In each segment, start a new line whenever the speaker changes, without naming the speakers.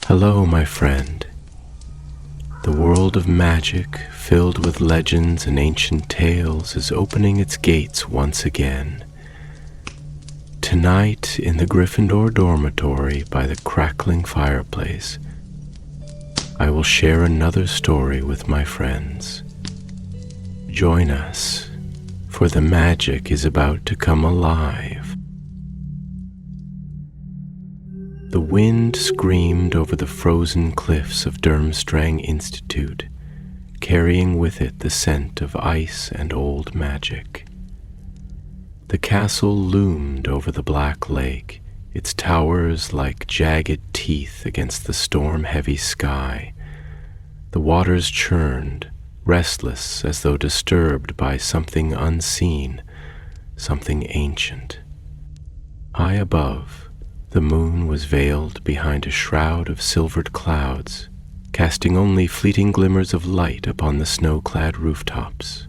Hello, my friend. The world of magic, filled with legends and ancient tales, is opening its gates once again. Tonight, in the Gryffindor dormitory by the crackling fireplace, I will share another story with my friends. Join us, for the magic is about to come alive. The wind screamed over the frozen cliffs of Durmstrang Institute, carrying with it the scent of ice and old magic. The castle loomed over the black lake, its towers like jagged teeth against the storm-heavy sky. The waters churned, restless as though disturbed by something unseen, something ancient. High above, the moon was veiled behind a shroud of silvered clouds, casting only fleeting glimmers of light upon the snow-clad rooftops.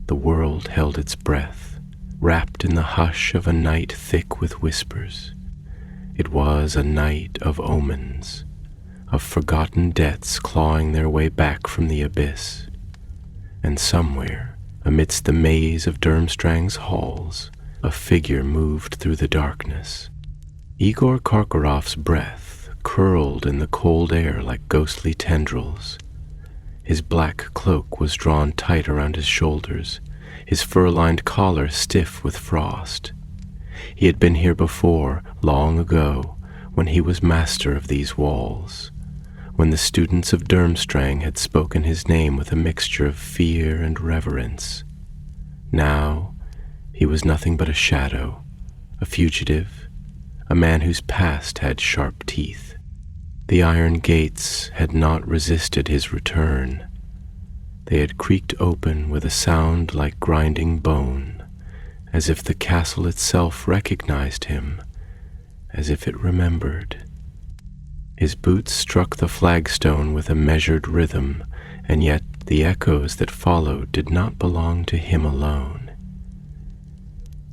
The world held its breath, wrapped in the hush of a night thick with whispers. It was a night of omens, of forgotten debts clawing their way back from the abyss. And somewhere, amidst the maze of Durmstrang's halls, a figure moved through the darkness. Igor Karkaroff's breath curled in the cold air like ghostly tendrils. His black cloak was drawn tight around his shoulders, his fur-lined collar stiff with frost. He had been here before, long ago, when he was master of these walls, when the students of Durmstrang had spoken his name with a mixture of fear and reverence. Now, he was nothing but a shadow, a fugitive, a man whose past had sharp teeth. The iron gates had not resisted his return. They had creaked open with a sound like grinding bone, as if the castle itself recognized him, as if it remembered. His boots struck the flagstone with a measured rhythm, and yet the echoes that followed did not belong to him alone.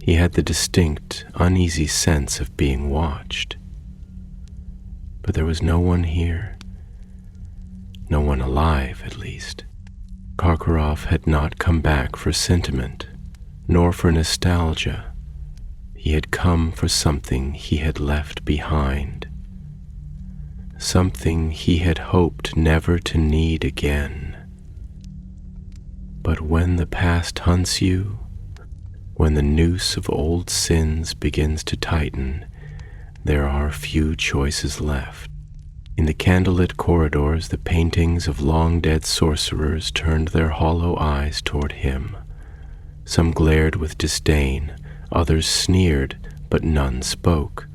He had the distinct, uneasy sense of being watched. But there was no one here. No one alive, at least. Karkaroff had not come back for sentiment, nor for nostalgia. He had come for something he had left behind. Something he had hoped never to need again. But when the past hunts you, when the noose of old sins begins to tighten, there are few choices left. In the candlelit corridors, the paintings of long-dead sorcerers turned their hollow eyes toward him. Some glared with disdain, others sneered, but none spoke.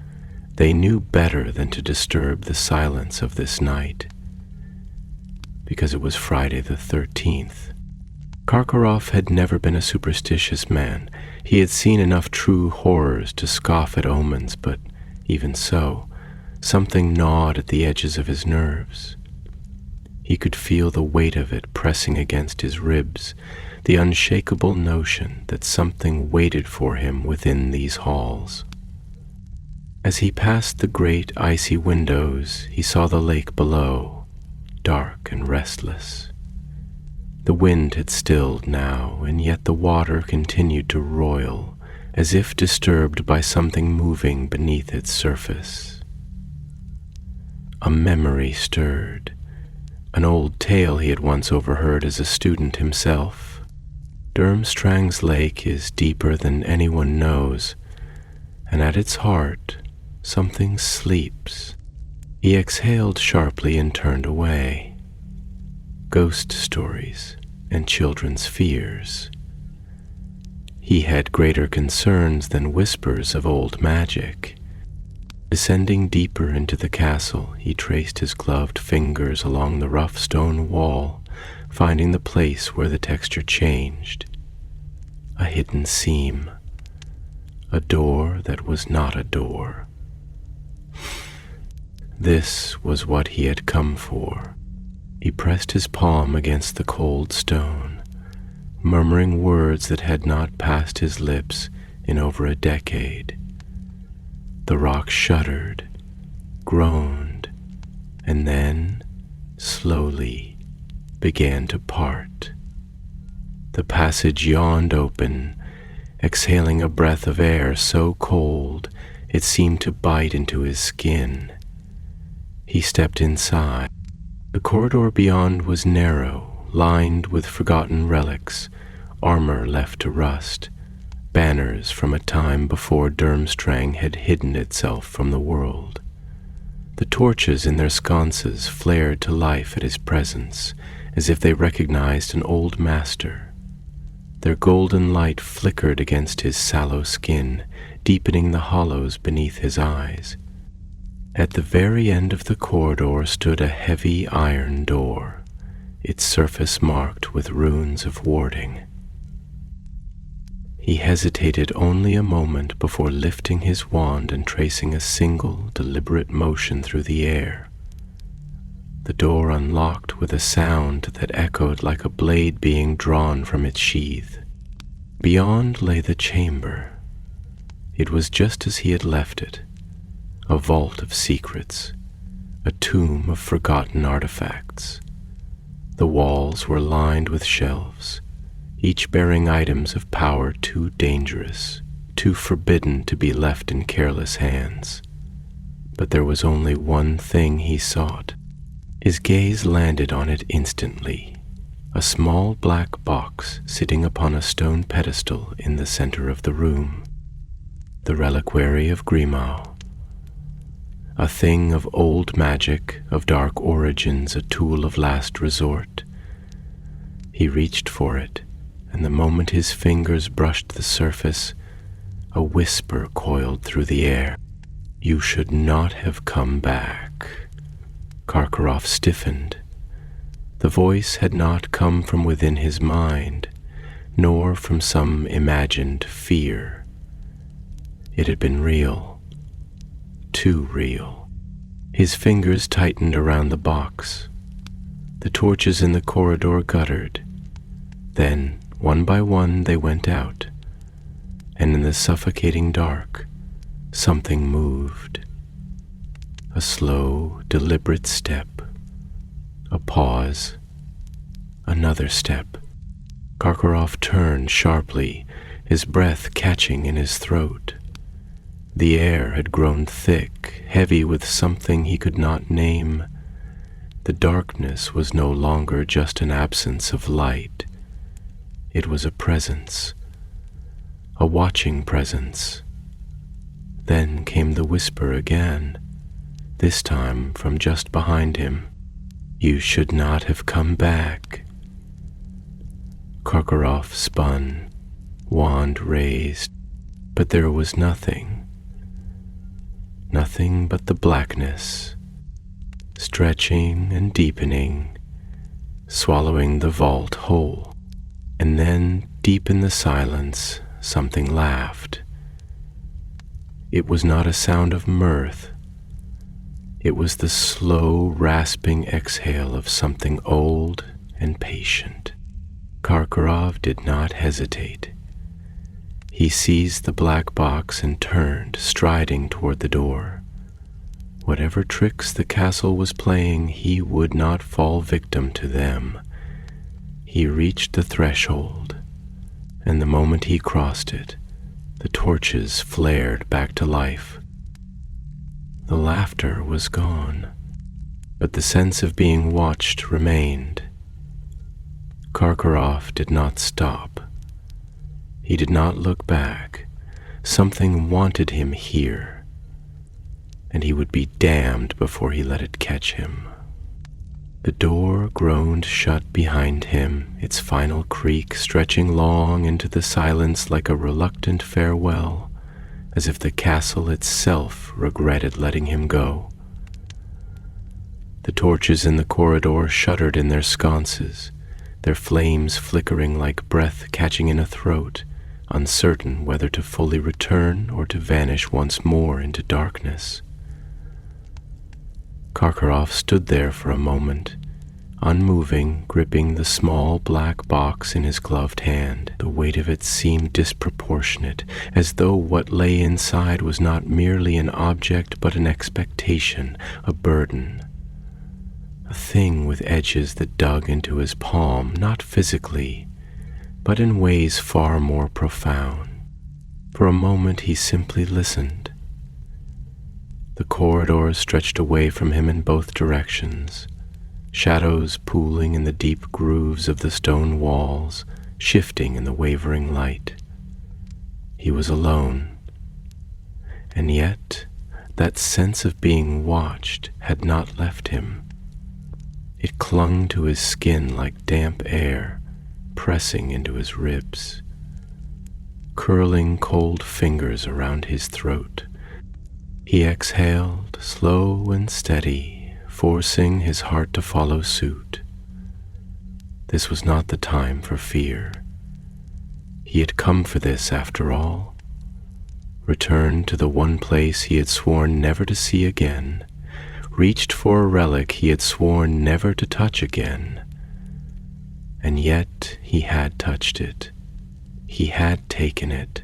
They knew better than to disturb the silence of this night, because it was Friday the 13th. Karkaroff had never been a superstitious man. He had seen enough true horrors to scoff at omens, but even so, something gnawed at the edges of his nerves. He could feel the weight of it pressing against his ribs, the unshakable notion that something waited for him within these halls. As he passed the great icy windows, he saw the lake below, dark and restless. The wind had stilled now, and yet the water continued to roil, as if disturbed by something moving beneath its surface. A memory stirred, an old tale he had once overheard as a student himself. Durmstrang's lake is deeper than anyone knows, and at its heart something sleeps. He exhaled sharply and turned away. Ghost stories and children's fears. He had greater concerns than whispers of old magic. Descending deeper into the castle, he traced his gloved fingers along the rough stone wall, finding the place where the texture changed. A hidden seam. A door that was not a door. This was what he had come for. He pressed his palm against the cold stone, murmuring words that had not passed his lips in over a decade. The rock shuddered, groaned, and then, slowly, began to part. The passage yawned open, exhaling a breath of air so cold it seemed to bite into his skin. He stepped inside. The corridor beyond was narrow, lined with forgotten relics, armor left to rust, banners from a time before Durmstrang had hidden itself from the world. The torches in their sconces flared to life at his presence, as if they recognized an old master. Their golden light flickered against his sallow skin, deepening the hollows beneath his eyes. At the very end of the corridor stood a heavy iron door, its surface marked with runes of warding. He hesitated only a moment before lifting his wand and tracing a single, deliberate motion through the air. The door unlocked with a sound that echoed like a blade being drawn from its sheath. Beyond lay the chamber. It was just as he had left it, a vault of secrets, a tomb of forgotten artifacts. The walls were lined with shelves, each bearing items of power too dangerous, too forbidden to be left in careless hands. But there was only one thing he sought. His gaze landed on it instantly, a small black box sitting upon a stone pedestal in the center of the room. The reliquary of Grimau, a thing of old magic, of dark origins, a tool of last resort. He reached for it, and the moment his fingers brushed the surface, a whisper coiled through the air. "You should not have come back." Karkaroff stiffened. The voice had not come from within his mind, nor from some imagined fear. It had been real, too real. His fingers tightened around the box. The torches in the corridor guttered. Then, one by one, they went out, and in the suffocating dark, something moved. A slow, deliberate step, a pause, another step. Karkaroff turned sharply, his breath catching in his throat. The air had grown thick, heavy with something he could not name. The darkness was no longer just an absence of light. It was a presence, a watching presence. Then came the whisper again, this time from just behind him. "You should not have come back." Karkaroff spun, wand raised, but there was nothing. Nothing but the blackness, stretching and deepening, swallowing the vault whole. And then, deep in the silence, something laughed. It was not a sound of mirth. It was the slow, rasping exhale of something old and patient. Karkaroff did not hesitate. He seized the black box and turned, striding toward the door. Whatever tricks the castle was playing, he would not fall victim to them. He reached the threshold, and the moment he crossed it, the torches flared back to life. The laughter was gone, but the sense of being watched remained. Karkaroff did not stop. He did not look back. Something wanted him here, and he would be damned before he let it catch him. The door groaned shut behind him, its final creak stretching long into the silence like a reluctant farewell, as if the castle itself regretted letting him go. The torches in the corridor shuddered in their sconces, their flames flickering like breath catching in a throat, uncertain whether to fully return or to vanish once more into darkness. Karkaroff stood there for a moment, unmoving, gripping the small black box in his gloved hand. The weight of it seemed disproportionate, as though what lay inside was not merely an object but an expectation, a burden. thing with edges that dug into his palm, not physically, but in ways far more profound. For a moment he simply listened. The corridors stretched away from him in both directions, shadows pooling in the deep grooves of the stone walls, shifting in the wavering light. He was alone, and yet that sense of being watched had not left him. It clung to his skin like damp air, pressing into his ribs, curling cold fingers around his throat. He exhaled, slow and steady, forcing his heart to follow suit. This was not the time for fear. He had come for this after all. Returned to the one place he had sworn never to see again, reached for a relic he had sworn never to touch again. And yet he had touched it. He had taken it.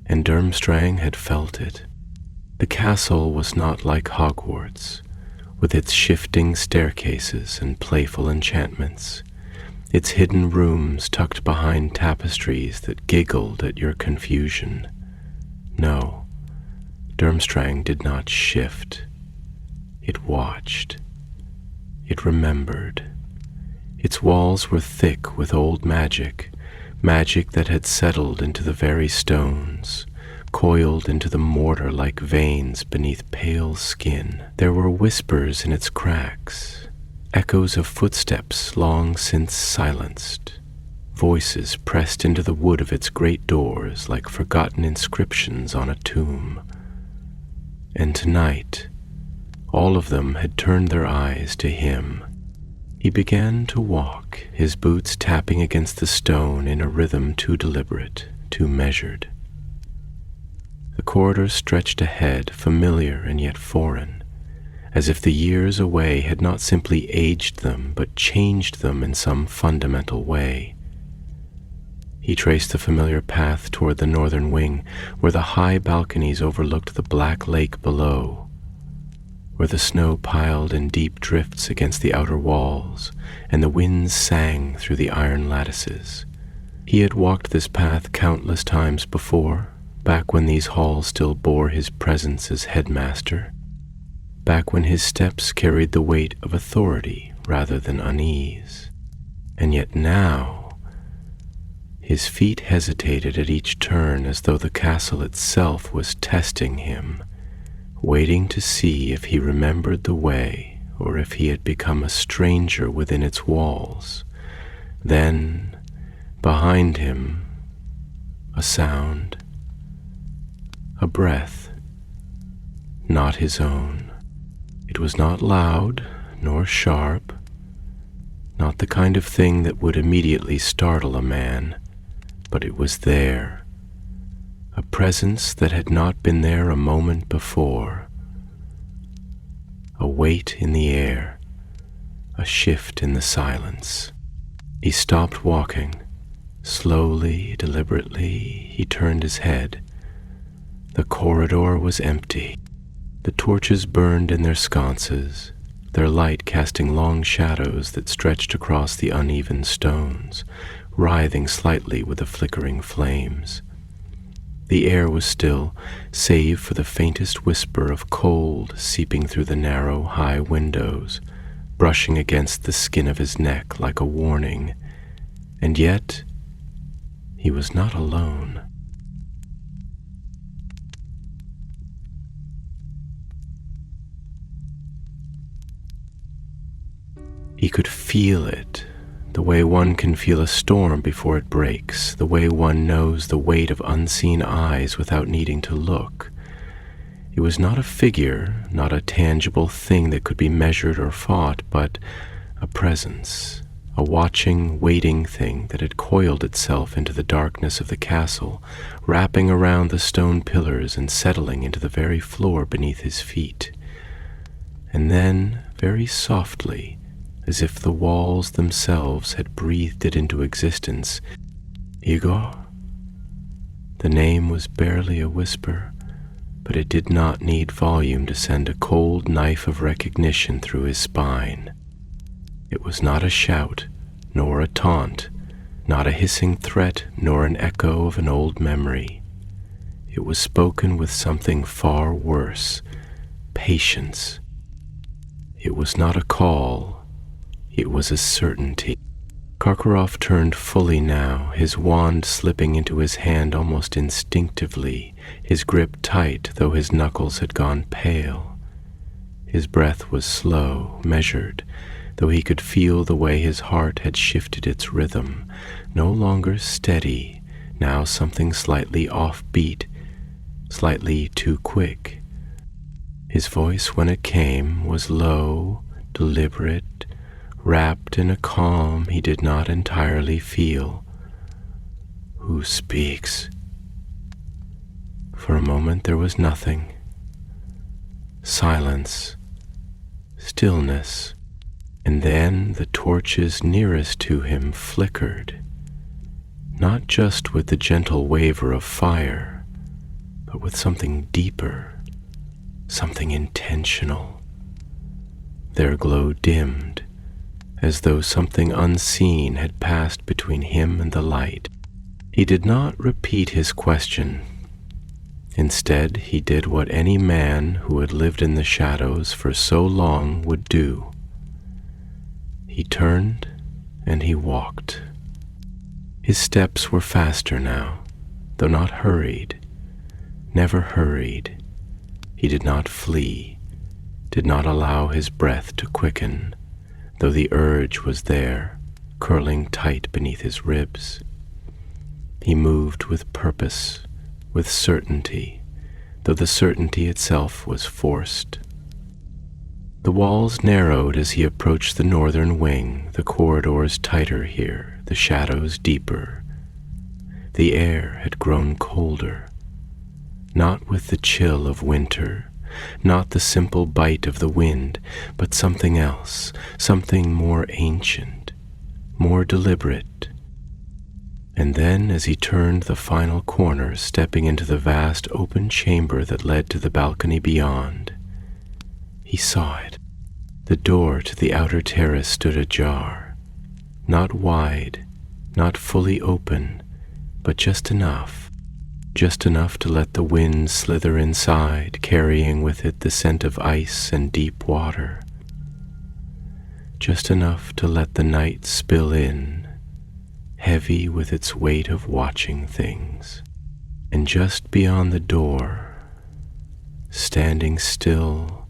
And Durmstrang had felt it. The castle was not like Hogwarts, with its shifting staircases and playful enchantments, its hidden rooms tucked behind tapestries that giggled at your confusion. No, Durmstrang did not shift. It watched. It remembered. Its walls were thick with old magic, magic that had settled into the very stones, coiled into the mortar like veins beneath pale skin. There were whispers in its cracks, echoes of footsteps long since silenced, voices pressed into the wood of its great doors like forgotten inscriptions on a tomb. And tonight, all of them had turned their eyes to him. He began to walk, his boots tapping against the stone in a rhythm too deliberate, too measured. The corridors stretched ahead, familiar and yet foreign, as if the years away had not simply aged them, but changed them in some fundamental way. He traced the familiar path toward the northern wing, where the high balconies overlooked the black lake below, where the snow piled in deep drifts against the outer walls, and the winds sang through the iron lattices. He had walked this path countless times before, back when these halls still bore his presence as headmaster, back when his steps carried the weight of authority rather than unease. And yet now, his feet hesitated at each turn as though the castle itself was testing him, waiting to see if he remembered the way or if he had become a stranger within its walls. Then, behind him, a sound, a breath, not his own. It was not loud nor sharp, not the kind of thing that would immediately startle a man, but it was there. A presence that had not been there a moment before. A weight in the air, a shift in the silence. He stopped walking. Slowly, deliberately, he turned his head. The corridor was empty. The torches burned in their sconces, their light casting long shadows that stretched across the uneven stones, writhing slightly with the flickering flames. The air was still, save for the faintest whisper of cold seeping through the narrow, high windows, brushing against the skin of his neck like a warning. And yet, he was not alone. He could feel it, the way one can feel a storm before it breaks, the way one knows the weight of unseen eyes without needing to look. It was not a figure, not a tangible thing that could be measured or fought, but a presence, a watching, waiting thing that had coiled itself into the darkness of the castle, wrapping around the stone pillars and settling into the very floor beneath his feet. And then, very softly, as if the walls themselves had breathed it into existence, Igor. The name was barely a whisper, but it did not need volume to send a cold knife of recognition through his spine. It was not a shout, nor a taunt, not a hissing threat, nor an echo of an old memory. It was spoken with something far worse, patience. It was not a call, it was a certainty. Karkaroff turned fully now, his wand slipping into his hand almost instinctively, his grip tight, though his knuckles had gone pale. His breath was slow, measured, though he could feel the way his heart had shifted its rhythm, no longer steady, now something slightly offbeat, slightly too quick. His voice, when it came, was low, deliberate, wrapped in a calm he did not entirely feel. "Who speaks?" For a moment there was nothing. Silence, stillness, and then the torches nearest to him flickered, not just with the gentle waver of fire, but with something deeper, something intentional. Their glow dimmed, as though something unseen had passed between him and the light. He did not repeat his question. Instead, he did what any man who had lived in the shadows for so long would do. He turned and he walked. His steps were faster now, though not hurried, never hurried. He did not flee, did not allow his breath to quicken, though the urge was there, curling tight beneath his ribs. He moved with purpose, with certainty, though the certainty itself was forced. The walls narrowed as he approached the northern wing, the corridors tighter here, the shadows deeper. The air had grown colder, not with the chill of winter, not the simple bite of the wind, but something else, something more ancient, more deliberate. And then, as he turned the final corner, stepping into the vast open chamber that led to the balcony beyond, he saw it. The door to the outer terrace stood ajar, not wide, not fully open, but just enough to let the wind slither inside, carrying with it the scent of ice and deep water. Just enough to let the night spill in, heavy with its weight of watching things. And just beyond the door, standing still,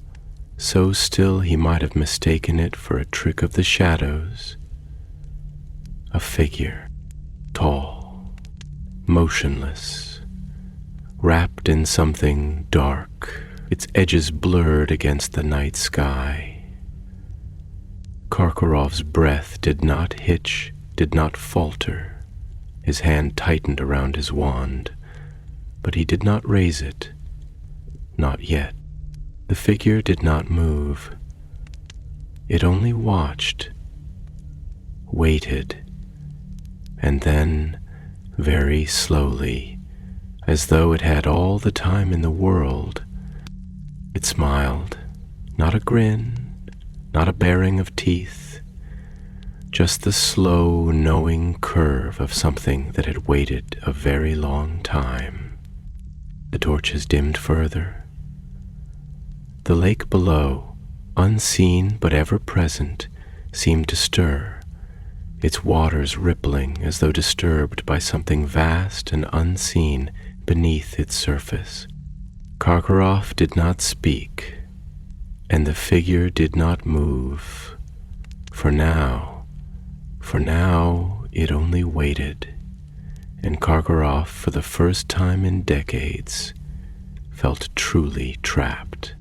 so still he might have mistaken it for a trick of the shadows, a figure, tall, motionless, wrapped in something dark, its edges blurred against the night sky. Karkaroff's breath did not hitch, did not falter. His hand tightened around his wand, but he did not raise it. Not yet. The figure did not move. It only watched, waited, and then, very slowly, as though it had all the time in the world, it smiled, not a grin, not a baring of teeth, just the slow, knowing curve of something that had waited a very long time. The torches dimmed further. The lake below, unseen but ever present, seemed to stir, its waters rippling as though disturbed by something vast and unseen beneath its surface. Karkaroff did not speak, and the figure did not move. For now, it only waited, and Karkaroff, for the first time in decades, felt truly trapped.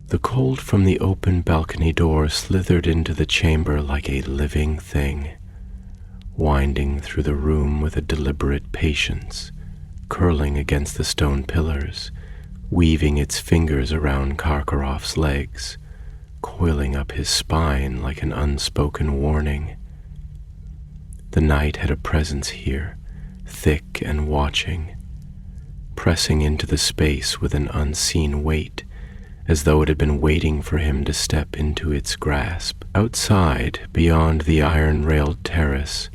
The cold from the open balcony door slithered into the chamber like a living thing, winding through the room with a deliberate patience, curling against the stone pillars, weaving its fingers around Karkaroff's legs, coiling up his spine like an unspoken warning. The night had a presence here, thick and watching, pressing into the space with an unseen weight, as though it had been waiting for him to step into its grasp. Outside, beyond the iron-railed terrace,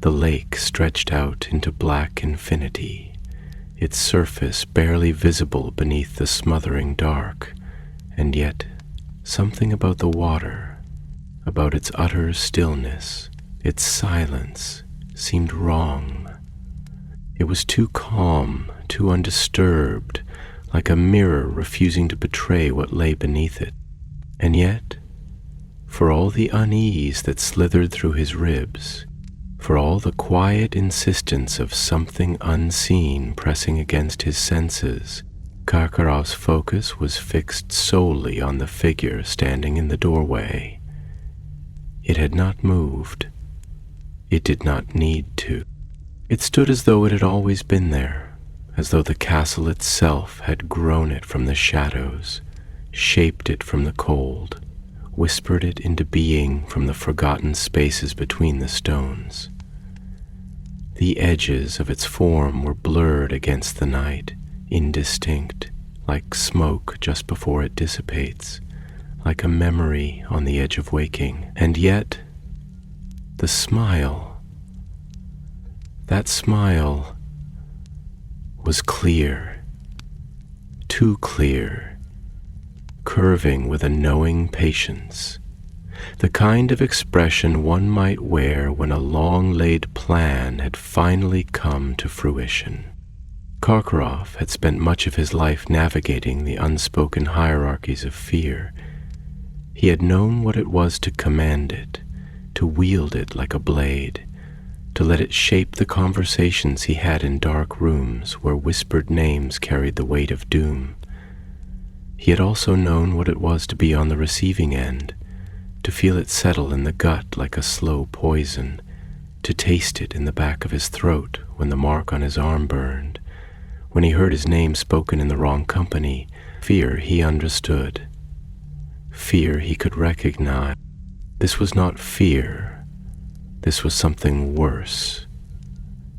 the lake stretched out into black infinity, its surface barely visible beneath the smothering dark, and yet something about the water, about its utter stillness, its silence, seemed wrong. It was too calm, too undisturbed, like a mirror refusing to betray what lay beneath it. And yet, for all the unease that slithered through his ribs, for all the quiet insistence of something unseen pressing against his senses, Karkaroff's focus was fixed solely on the figure standing in the doorway. It had not moved. It did not need to. It stood as though it had always been there, as though the castle itself had grown it from the shadows, shaped it from the cold, whispered it into being from the forgotten spaces between the stones. The edges of its form were blurred against the night, indistinct, like smoke just before it dissipates, like a memory on the edge of waking. And yet, the smile, that smile was clear, too clear, curving with a knowing patience, the kind of expression one might wear when a long-laid plan had finally come to fruition. Karkaroff had spent much of his life navigating the unspoken hierarchies of fear. He had known what it was to command it, to wield it like a blade, to let it shape the conversations he had in dark rooms where whispered names carried the weight of doom. He had also known what it was to be on the receiving end, to feel it settle in the gut like a slow poison, to taste it in the back of his throat when the mark on his arm burned, when he heard his name spoken in the wrong company. Fear he understood. Fear he could recognize. This was not fear. This was something worse.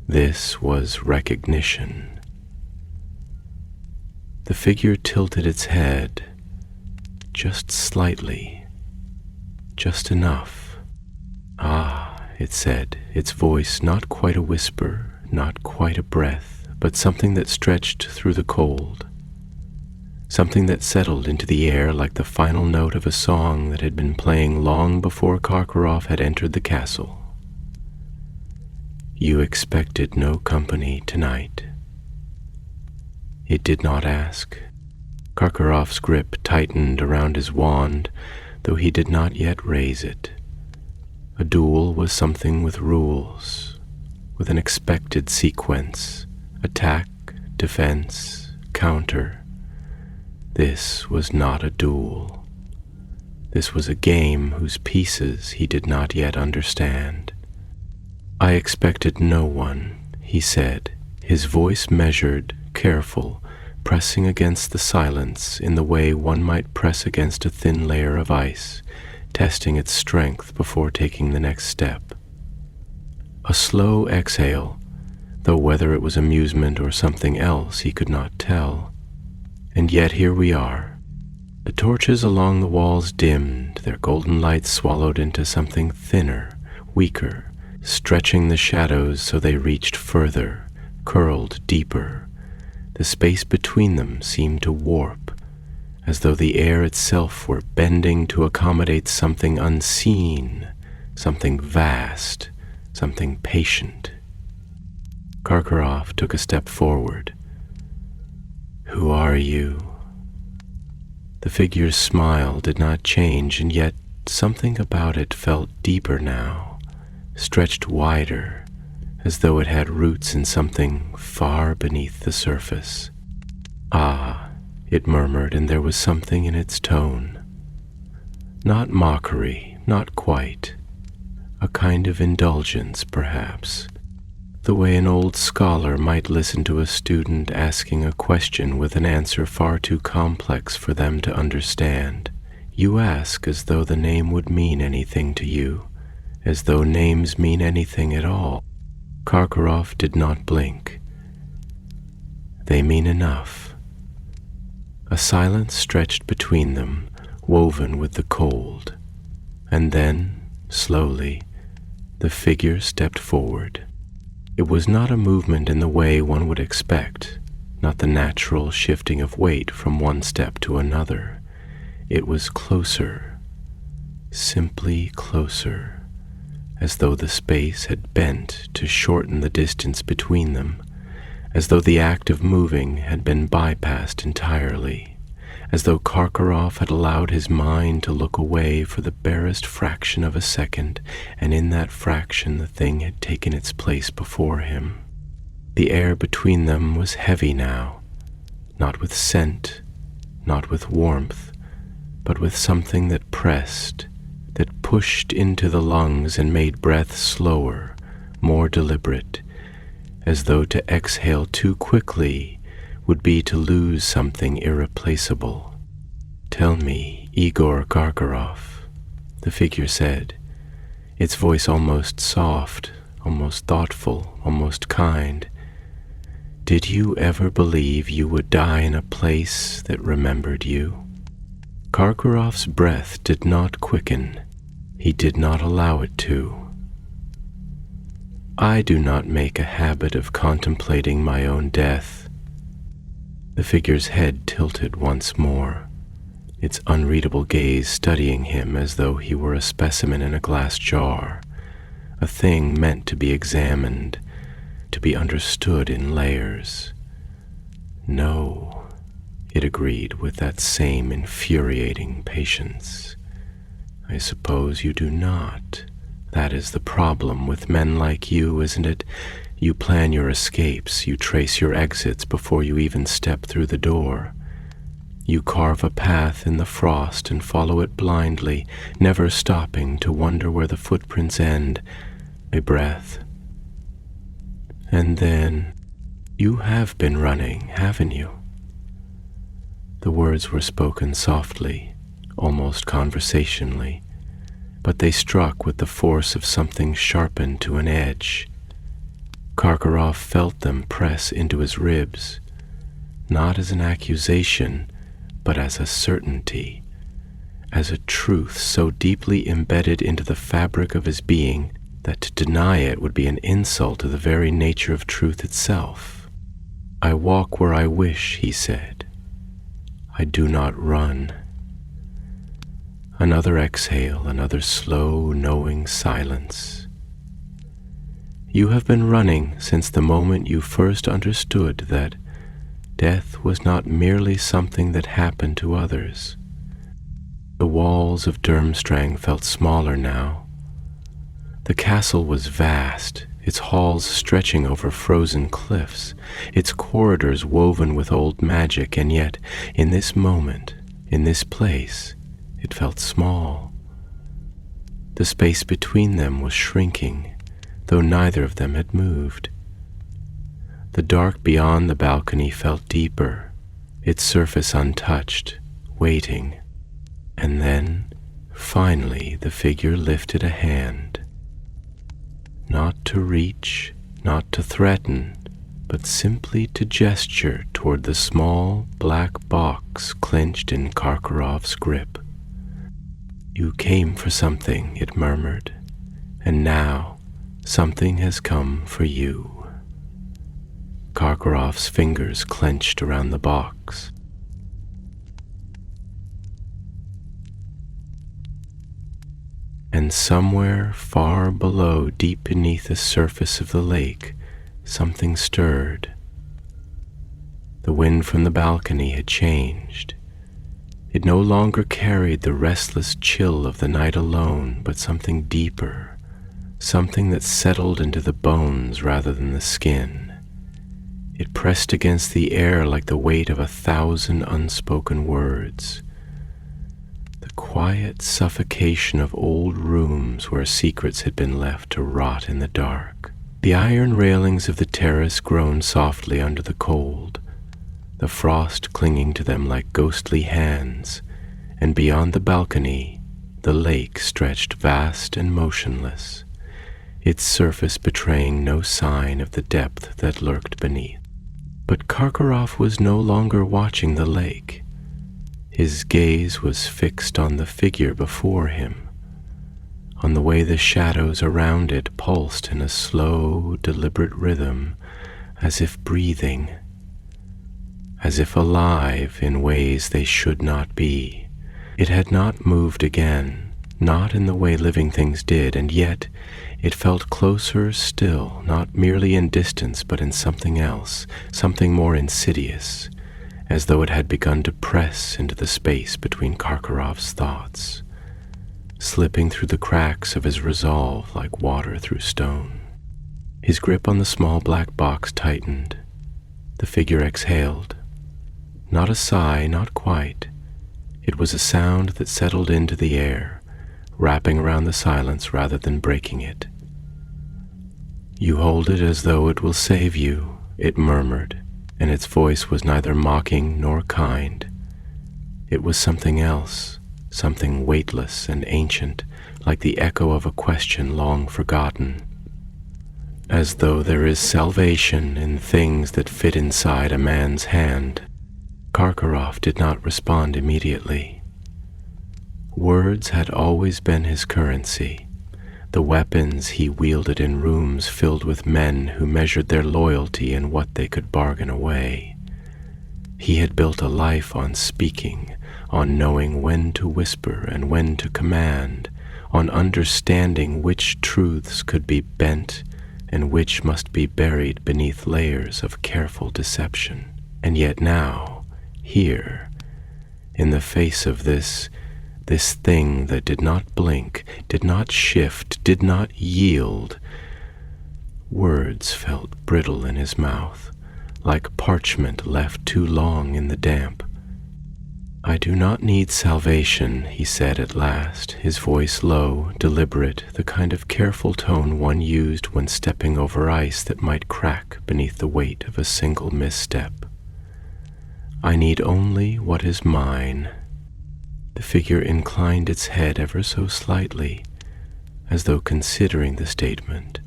This was recognition. The figure tilted its head, just slightly, just enough. "Ah," it said, its voice not quite a whisper, not quite a breath, but something that stretched through the cold, something that settled into the air like the final note of a song that had been playing long before Karkaroff had entered the castle. "You expected no company tonight." It did not ask. Karkaroff's grip tightened around his wand, though he did not yet raise it. A duel was something with rules, with an expected sequence: attack, defense, counter. This was not a duel. This was a game whose pieces he did not yet understand. "I expected no one," he said, his voice measured, careful, pressing against the silence in the way one might press against a thin layer of ice, testing its strength before taking the next step. A slow exhale, though whether it was amusement or something else he could not tell. And yet here we are. The torches along the walls dimmed, their golden light swallowed into something thinner, weaker, stretching the shadows so they reached further, curled deeper. The space between them seemed to warp, as though the air itself were bending to accommodate something unseen, something vast, something patient. Karkaroff took a step forward. "Who are you?" The figure's smile did not change, and yet something about it felt deeper now, stretched wider, as though it had roots in something far beneath the surface. "Ah," it murmured, and there was something in its tone. Not mockery, not quite. A kind of indulgence, perhaps. The way an old scholar might listen to a student asking a question with an answer far too complex for them to understand. You ask as though the name would mean anything to you, as though names mean anything at all. Karkaroff did not blink. They mean enough. A silence stretched between them, woven with the cold, and then, slowly, the figure stepped forward. It was not a movement in the way one would expect, not the natural shifting of weight from one step to another. It was closer, simply closer, as though the space had bent to shorten the distance between them, as though the act of moving had been bypassed entirely, as though Karkaroff had allowed his mind to look away for the barest fraction of a second, and in that fraction the thing had taken its place before him. The air between them was heavy now, not with scent, not with warmth, but with something that pressed, that pushed into the lungs and made breath slower, more deliberate, as though to exhale too quickly would be to lose something irreplaceable. "Tell me, Igor Karkaroff," the figure said, its voice almost soft, almost thoughtful, almost kind. "Did you ever believe you would die in a place that remembered you?" Karkaroff's breath did not quicken. He did not allow it to. "I do not make a habit of contemplating my own death." The figure's head tilted once more, its unreadable gaze studying him as though he were a specimen in a glass jar, a thing meant to be examined, to be understood in layers. "No," it agreed with that same infuriating patience. "I suppose you do not. That is the problem with men like you, isn't it? You plan your escapes, you trace your exits before you even step through the door. You carve a path in the frost and follow it blindly, never stopping to wonder where the footprints end, a breath. And then, you have been running, haven't you?" The words were spoken softly, almost conversationally, but they struck with the force of something sharpened to an edge. Karkaroff felt them press into his ribs, not as an accusation, but as a certainty, as a truth so deeply embedded into the fabric of his being that to deny it would be an insult to the very nature of truth itself. "I walk where I wish," he said. "I do not run." Another exhale, another slow, knowing silence. "You have been running since the moment you first understood that death was not merely something that happened to others." The walls of Durmstrang felt smaller now. The castle was vast, its halls stretching over frozen cliffs, its corridors woven with old magic, and yet, in this moment, in this place, it felt small. The space between them was shrinking, though neither of them had moved. The dark beyond the balcony felt deeper, its surface untouched, waiting. And then, finally, the figure lifted a hand. Not to reach, not to threaten, but simply to gesture toward the small black box clenched in Karkaroff's grip. "You came for something," it murmured, "and now something has come for you." Karkaroff's fingers clenched around the box. And somewhere far below, deep beneath the surface of the lake, something stirred. The wind from the balcony had changed. It no longer carried the restless chill of the night alone, but something deeper, something that settled into the bones rather than the skin. It pressed against the air like the weight of 1,000 unspoken words. The quiet suffocation of old rooms where secrets had been left to rot in the dark. The iron railings of the terrace groaned softly under the cold, the frost clinging to them like ghostly hands, and beyond the balcony, the lake stretched vast and motionless, its surface betraying no sign of the depth that lurked beneath. But Karkaroff was no longer watching the lake. His gaze was fixed on the figure before him, on the way the shadows around it pulsed in a slow, deliberate rhythm, as if breathing, as if alive in ways they should not be. It had not moved again, not in the way living things did, and yet it felt closer still, not merely in distance, but in something else, something more insidious, as though it had begun to press into the space between Karkaroff's thoughts, slipping through the cracks of his resolve like water through stone. His grip on the small black box tightened. The figure exhaled. Not a sigh, not quite. It was a sound that settled into the air, wrapping around the silence rather than breaking it. "You hold it as though it will save you," it murmured, and its voice was neither mocking nor kind. It was something else, something weightless and ancient, like the echo of a question long forgotten. As though there is salvation in things that fit inside a man's hand. Karkaroff did not respond immediately. Words had always been his currency, the weapons he wielded in rooms filled with men who measured their loyalty in what they could bargain away. He had built a life on speaking, on knowing when to whisper and when to command, on understanding which truths could be bent and which must be buried beneath layers of careful deception. And yet now, here, in the face of this thing that did not blink, did not shift, did not yield, words felt brittle in his mouth, like parchment left too long in the damp. "I do not need salvation," he said at last, his voice low, deliberate, the kind of careful tone one used when stepping over ice that might crack beneath the weight of a single misstep. "I need only what is mine." The figure inclined its head ever so slightly, as though considering the statement,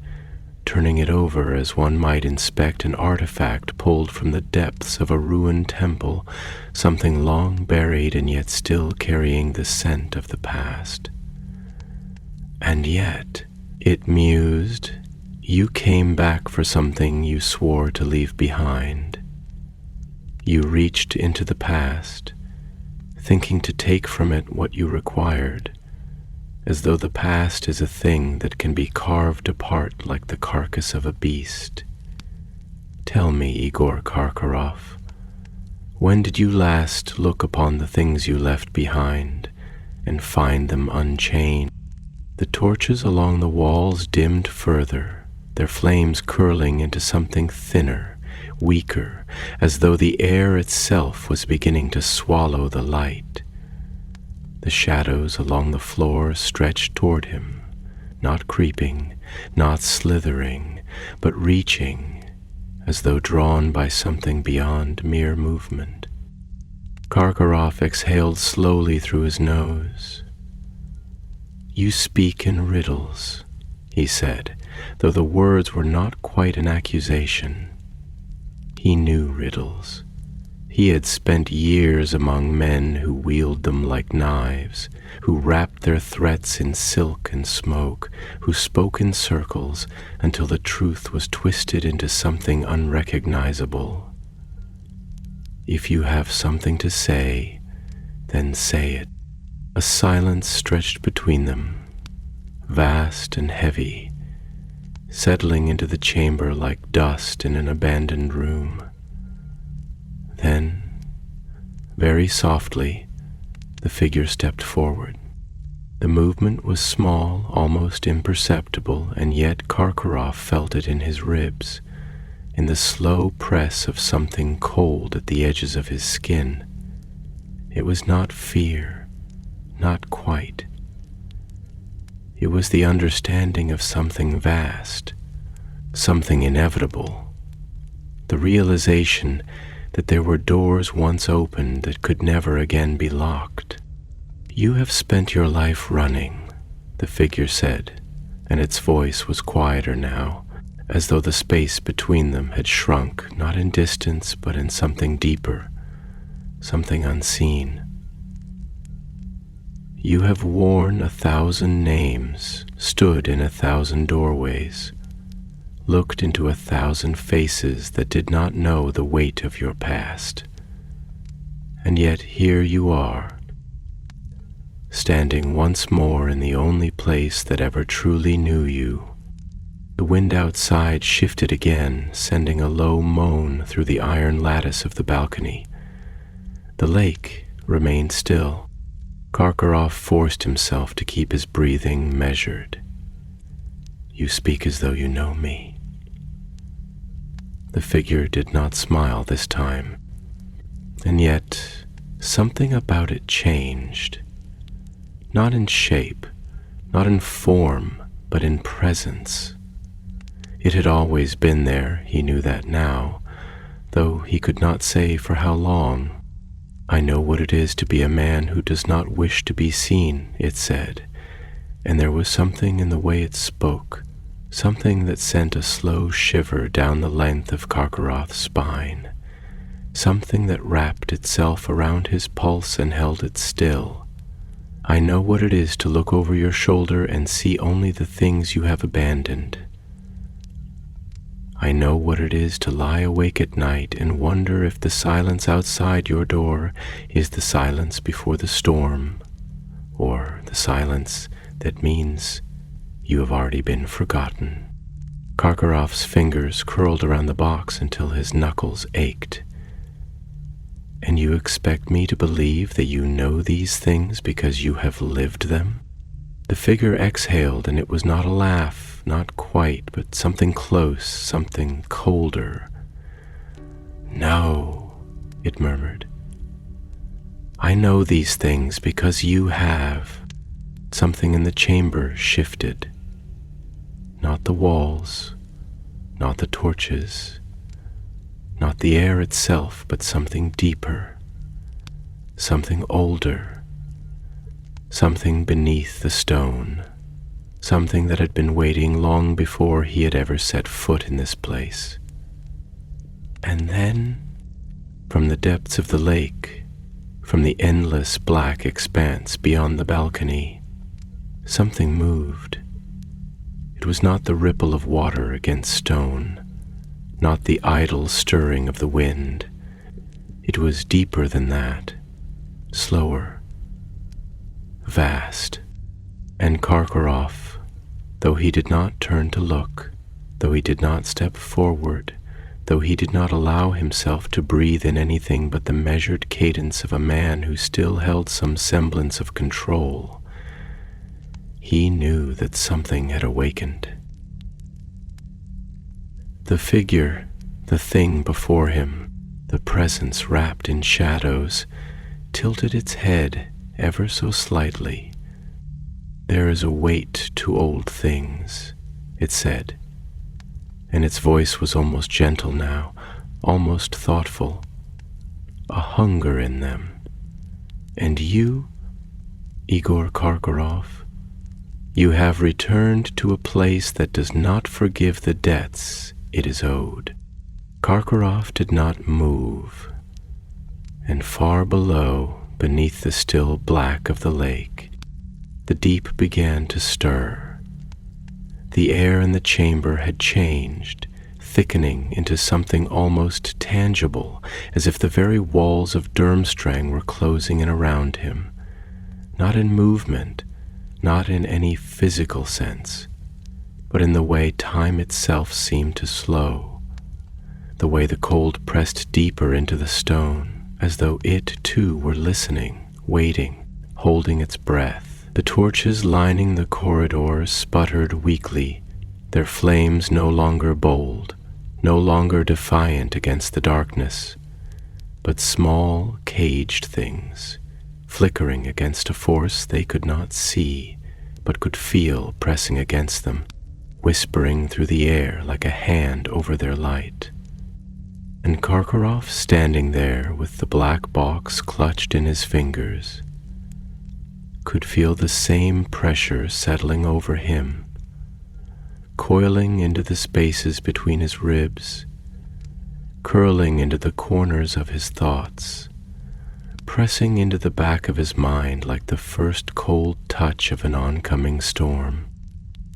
turning it over as one might inspect an artifact pulled from the depths of a ruined temple, something long buried and yet still carrying the scent of the past. "And yet," it mused, "you came back for something you swore to leave behind. You reached into the past, thinking to take from it what you required, as though the past is a thing that can be carved apart like the carcass of a beast. Tell me, Igor Karkaroff, when did you last look upon the things you left behind and find them unchained?" The torches along the walls dimmed further, their flames curling into something thinner, weaker, as though the air itself was beginning to swallow the light. The shadows along the floor stretched toward him, not creeping, not slithering, but reaching, as though drawn by something beyond mere movement. Karkaroff exhaled slowly through his nose. "You speak in riddles," he said, though the words were not quite an accusation. He knew riddles. He had spent years among men who wield them like knives, who wrapped their threats in silk and smoke, who spoke in circles until the truth was twisted into something unrecognizable. "If you have something to say, then say it." A silence stretched between them, vast and heavy, settling into the chamber like dust in an abandoned room. Then, very softly, the figure stepped forward. The movement was small, almost imperceptible, and yet Karkaroff felt it in his ribs, in the slow press of something cold at the edges of his skin. It was not fear, not quite. It was the understanding of something vast, something inevitable, the realization that there were doors once opened that could never again be locked. "You have spent your life running," the figure said, and its voice was quieter now, as though the space between them had shrunk, not in distance, but in something deeper, something unseen. You have worn 1,000 names, stood in 1,000 doorways, looked into 1,000 faces that did not know the weight of your past. And yet here you are, standing once more in the only place that ever truly knew you. The wind outside shifted again, sending a low moan through the iron lattice of the balcony. The lake remained still. Karkaroff forced himself to keep his breathing measured. You speak as though you know me. The figure did not smile this time, and yet something about it changed. Not in shape, not in form, but in presence. It had always been there, he knew that now, though he could not say for how long. I know what it is to be a man who does not wish to be seen, it said, and there was something in the way it spoke, something that sent a slow shiver down the length of Karkaroff's spine, something that wrapped itself around his pulse and held it still. I know what it is to look over your shoulder and see only the things you have abandoned. I know what it is to lie awake at night and wonder if the silence outside your door is the silence before the storm, or the silence that means you have already been forgotten. Karkaroff's fingers curled around the box until his knuckles ached. And you expect me to believe that you know these things because you have lived them? The figure exhaled, and it was not a laugh, not quite, but something close, something colder. No, it murmured. I know these things because you have. Something in the chamber shifted. Not the walls, not the torches, not the air itself, but something deeper, something older, something beneath the stone, something that had been waiting long before he had ever set foot in this place. And then, from the depths of the lake, from the endless black expanse beyond the balcony, something moved. It was not the ripple of water against stone, not the idle stirring of the wind. It was deeper than that, slower, vast. And Karkaroff, though he did not turn to look, though he did not step forward, though he did not allow himself to breathe in anything but the measured cadence of a man who still held some semblance of control, he knew that something had awakened. The figure, the thing before him, the presence wrapped in shadows, tilted its head ever so slightly. There is a weight to old things, it said, and its voice was almost gentle now, almost thoughtful, a hunger in them. And you, Igor Karkaroff, you have returned to a place that does not forgive the debts it is owed. Karkaroff did not move, and far below, beneath the still black of the lake, the deep began to stir. The air in the chamber had changed, thickening into something almost tangible, as if the very walls of Durmstrang were closing in around him, not in movement, not in any physical sense, but in the way time itself seemed to slow, the way the cold pressed deeper into the stone, as though it too were listening, waiting, holding its breath. The torches lining the corridors sputtered weakly, their flames no longer bold, no longer defiant against the darkness, but small, caged things, flickering against a force they could not see, but could feel pressing against them, whispering through the air like a hand over their light. And Karkaroff, standing there with the black box clutched in his fingers, could feel the same pressure settling over him, coiling into the spaces between his ribs, curling into the corners of his thoughts, pressing into the back of his mind like the first cold touch of an oncoming storm.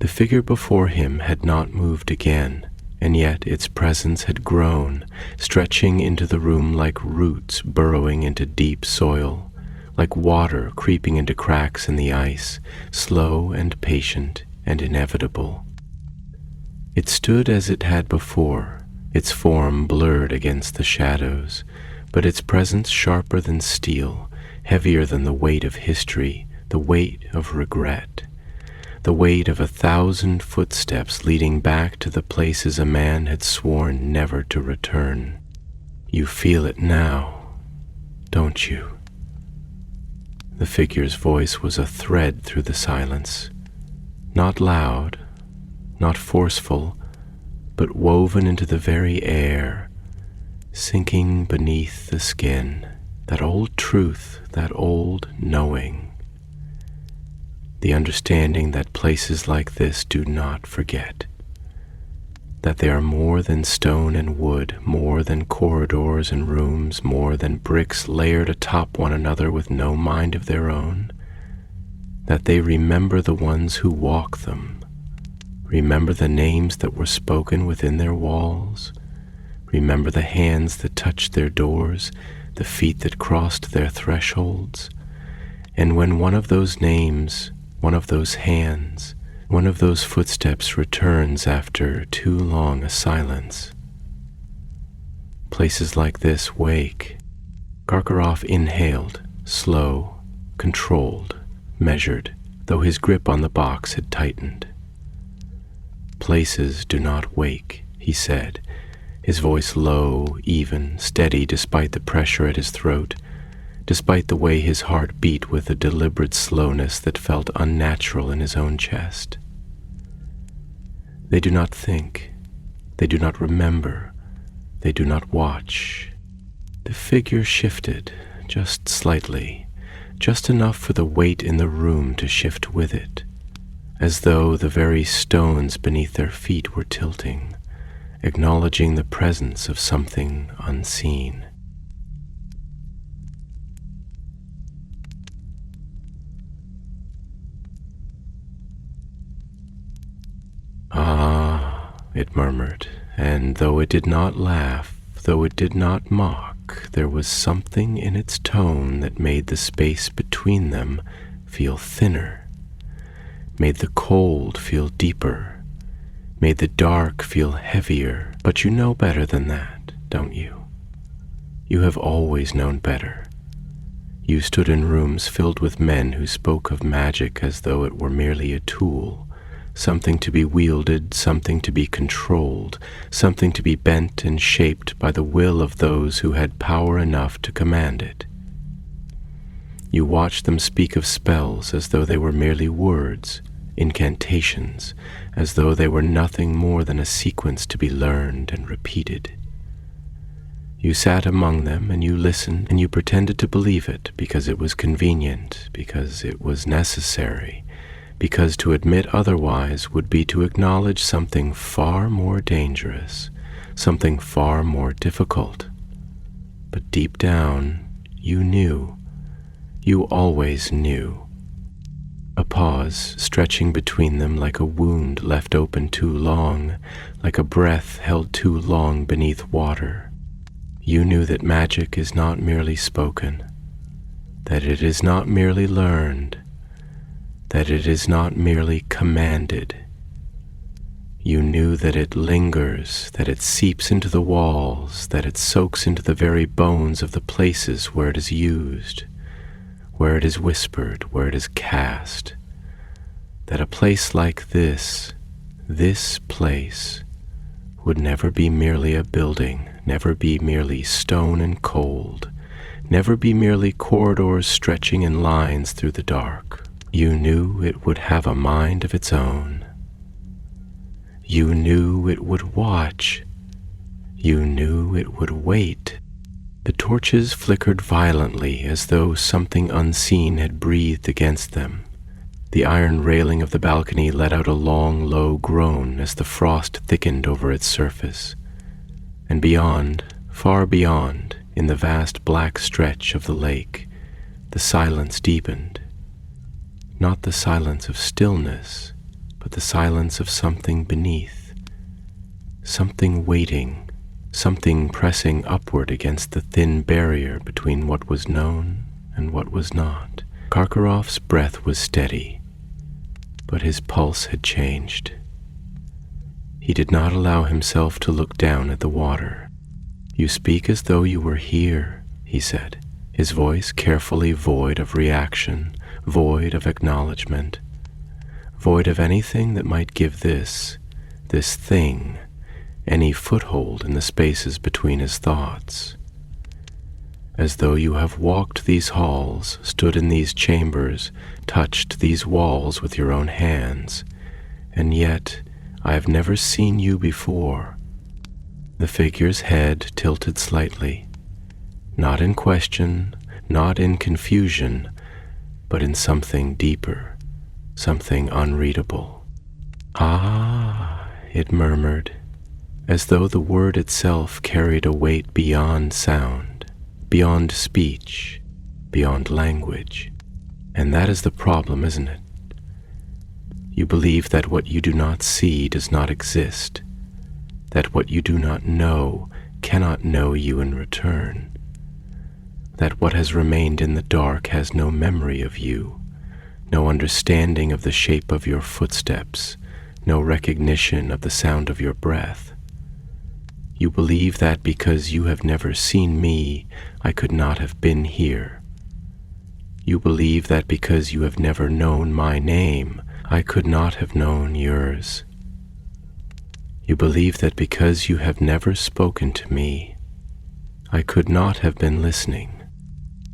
The figure before him had not moved again, and yet its presence had grown, stretching into the room like roots burrowing into deep soil, like water creeping into cracks in the ice, slow and patient and inevitable. It stood as it had before, its form blurred against the shadows, but its presence sharper than steel, heavier than the weight of history, the weight of regret, the weight of 1,000 footsteps leading back to the places a man had sworn never to return. You feel it now, don't you? The figure's voice was a thread through the silence, not loud, not forceful, but woven into the very air, sinking beneath the skin, that old truth, that old knowing, the understanding that places like this do not forget, that they are more than stone and wood, more than corridors and rooms, more than bricks layered atop one another with no mind of their own, that they remember the ones who walk them, remember the names that were spoken within their walls, remember the hands that touched their doors, the feet that crossed their thresholds, and when one of those names, one of those hands, one of those footsteps returns after too long a silence. Places like this wake. Karkaroff inhaled, slow, controlled, measured, though his grip on the box had tightened. Places do not wake, he said, his voice low, even, steady despite the pressure at his throat, despite the way his heart beat with a deliberate slowness that felt unnatural in his own chest. They do not think, they do not remember, they do not watch. The figure shifted, just slightly, just enough for the weight in the room to shift with it, as though the very stones beneath their feet were tilting, acknowledging the presence of something unseen. "Ah," it murmured, and though it did not laugh, though it did not mock, there was something in its tone that made the space between them feel thinner, made the cold feel deeper, made the dark feel heavier. But you know better than that, don't you? You have always known better. You stood in rooms filled with men who spoke of magic as though it were merely a tool, something to be wielded, something to be controlled, something to be bent and shaped by the will of those who had power enough to command it. You watched them speak of spells as though they were merely words, incantations, as though they were nothing more than a sequence to be learned and repeated. You sat among them and you listened and you pretended to believe it because it was convenient, because it was necessary, because to admit otherwise would be to acknowledge something far more dangerous, something far more difficult. But deep down, you knew. You always knew. A pause stretching between them like a wound left open too long, like a breath held too long beneath water. You knew that magic is not merely spoken, that it is not merely learned, that it is not merely commanded. You knew that it lingers, that it seeps into the walls, that it soaks into the very bones of the places where it is used, where it is whispered, where it is cast, that a place like this place, would never be merely a building, never be merely stone and cold, never be merely corridors stretching in lines through the dark. You knew it would have a mind of its own. You knew it would watch. You knew it would wait. The torches flickered violently as though something unseen had breathed against them. The iron railing of the balcony let out a long, low groan as the frost thickened over its surface. And beyond, far beyond, in the vast black stretch of the lake, the silence deepened. Not the silence of stillness, but the silence of something beneath. Something waiting, something pressing upward against the thin barrier between what was known and what was not. Karkaroff's breath was steady, but his pulse had changed. He did not allow himself to look down at the water. "You speak as though you were here," he said, his voice carefully void of reaction, void of acknowledgement, void of anything that might give this thing, any foothold in the spaces between his thoughts. "As though you have walked these halls, stood in these chambers, touched these walls with your own hands, and yet I have never seen you before." The figure's head tilted slightly, not in question, not in confusion, but in something deeper, something unreadable. "Ah," it murmured, as though the word itself carried a weight beyond sound, beyond speech, beyond language. And that is the problem, isn't it? You believe that what you do not see does not exist, that what you do not know cannot know you in return, that what has remained in the dark has no memory of you, no understanding of the shape of your footsteps, no recognition of the sound of your breath. You believe that because you have never seen me, I could not have been here. You believe that because you have never known my name, I could not have known yours. You believe that because you have never spoken to me, I could not have been listening.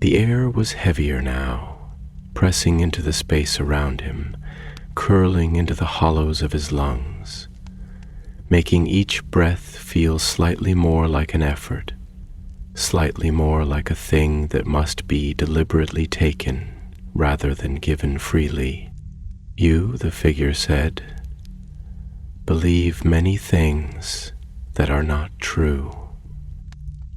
The air was heavier now, pressing into the space around him, curling into the hollows of his lungs, making each breath feel slightly more like an effort, slightly more like a thing that must be deliberately taken rather than given freely. "You," the figure said, "believe many things that are not true."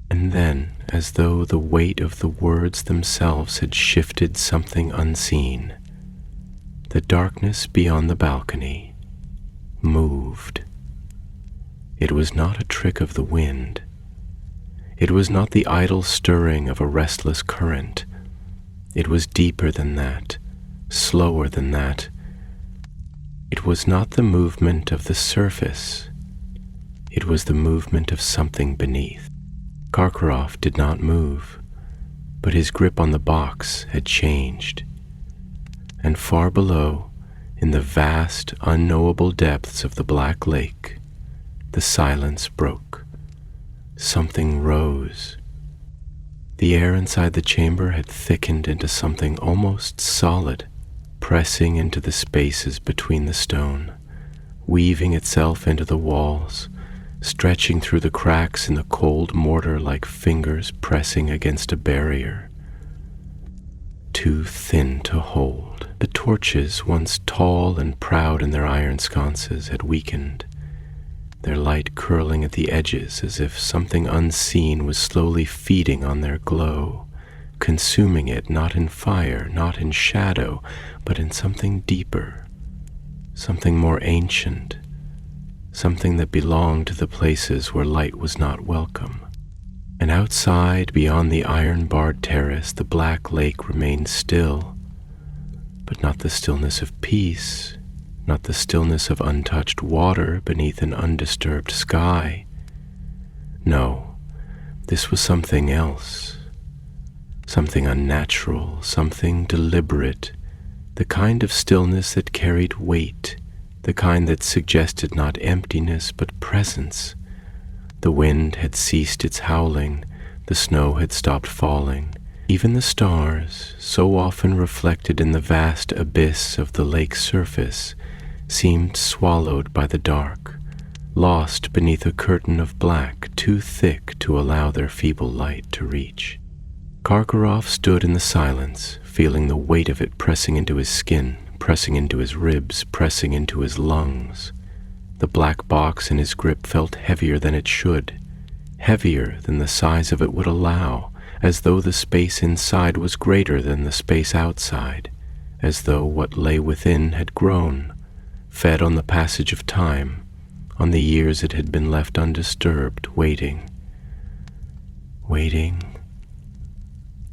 And then, as though the weight of the words themselves had shifted something unseen, the darkness beyond the balcony moved. It was not a trick of the wind. It was not the idle stirring of a restless current. It was deeper than that, slower than that. It was not the movement of the surface. It was the movement of something beneath. Karkaroff did not move, but his grip on the box had changed. And far below, in the vast, unknowable depths of the black lake, the silence broke. Something rose. The air inside the chamber had thickened into something almost solid, pressing into the spaces between the stone, weaving itself into the walls, stretching through the cracks in the cold mortar like fingers pressing against a barrier. Too thin to hold. The torches, once tall and proud in their iron sconces, had weakened, their light curling at the edges as if something unseen was slowly feeding on their glow, consuming it not in fire, not in shadow, but in something deeper, something more ancient, something that belonged to the places where light was not welcome. And outside, beyond the iron-barred terrace, the black lake remained still, but not the stillness of peace, not the stillness of untouched water beneath an undisturbed sky. No, this was something else, something unnatural, something deliberate, the kind of stillness that carried weight, the kind that suggested not emptiness but presence. The wind had ceased its howling, the snow had stopped falling. Even the stars, so often reflected in the vast abyss of the lake's surface, seemed swallowed by the dark, lost beneath a curtain of black too thick to allow their feeble light to reach. Karkaroff stood in the silence, feeling the weight of it pressing into his skin, pressing into his ribs, pressing into his lungs. The black box in his grip felt heavier than it should, heavier than the size of it would allow, as though the space inside was greater than the space outside, as though what lay within had grown, fed on the passage of time, on the years it had been left undisturbed, waiting, waiting,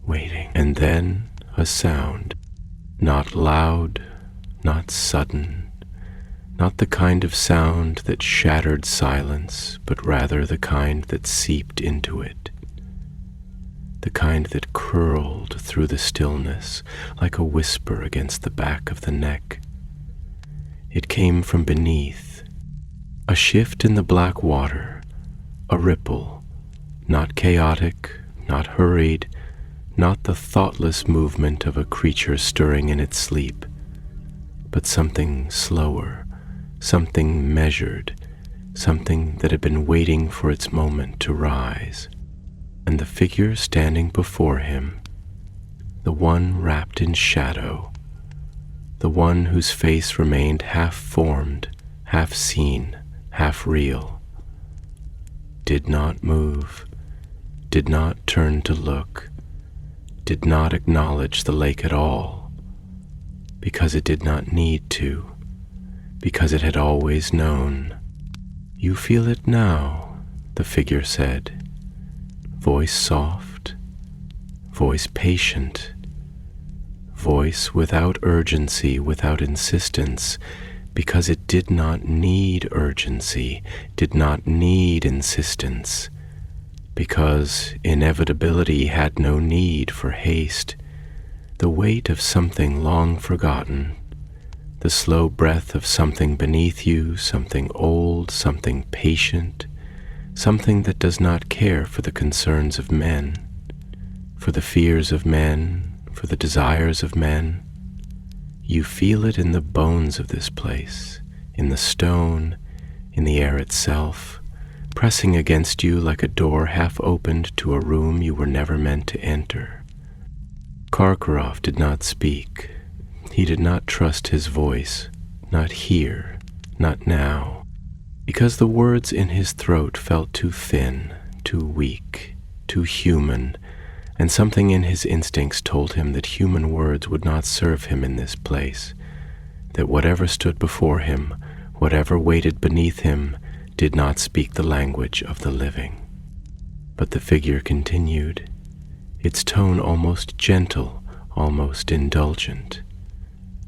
waiting. And then a sound, not loud, not sudden, not the kind of sound that shattered silence, but rather the kind that seeped into it, the kind that curled through the stillness like a whisper against the back of the neck. It came from beneath, a shift in the black water, a ripple, not chaotic, not hurried, not the thoughtless movement of a creature stirring in its sleep, but something slower, something measured, something that had been waiting for its moment to rise. And the figure standing before him, the one wrapped in shadow, the one whose face remained half-formed, half-seen, half-real, did not move, did not turn to look, did not acknowledge the lake at all, because it did not need to, because it had always known. "You feel it now," the figure said, voice soft, voice patient, voice without urgency, without insistence, because it did not need urgency, did not need insistence, because inevitability had no need for haste. The weight of something long forgotten, the slow breath of something beneath you, something old, something patient, something that does not care for the concerns of men, for the fears of men, for the desires of men. You feel it in the bones of this place, in the stone, in the air itself, pressing against you like a door half opened to a room you were never meant to enter. Karkaroff did not speak. He did not trust his voice, not here, not now, because the words in his throat felt too thin, too weak, too human, and something in his instincts told him that human words would not serve him in this place, that whatever stood before him, whatever waited beneath him, did not speak the language of the living. But the figure continued, its tone almost gentle, almost indulgent,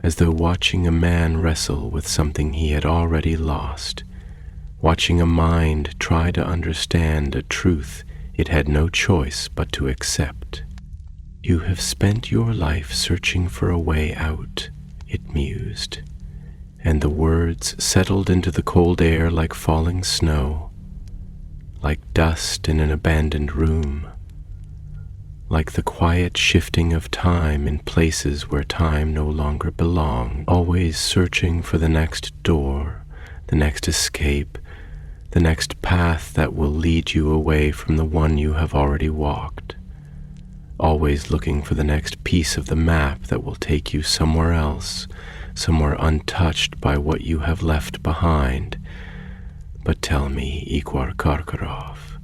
as though watching a man wrestle with something he had already lost, watching a mind try to understand a truth it had no choice but to accept. "You have spent your life searching for a way out," it mused, and the words settled into the cold air like falling snow, like dust in an abandoned room, like the quiet shifting of time in places where time no longer belonged, always searching for the next door, the next escape, the next path that will lead you away from the one you have already walked, always looking for the next piece of the map that will take you somewhere else, somewhere untouched by what you have left behind. But tell me, Igor Karkaroff,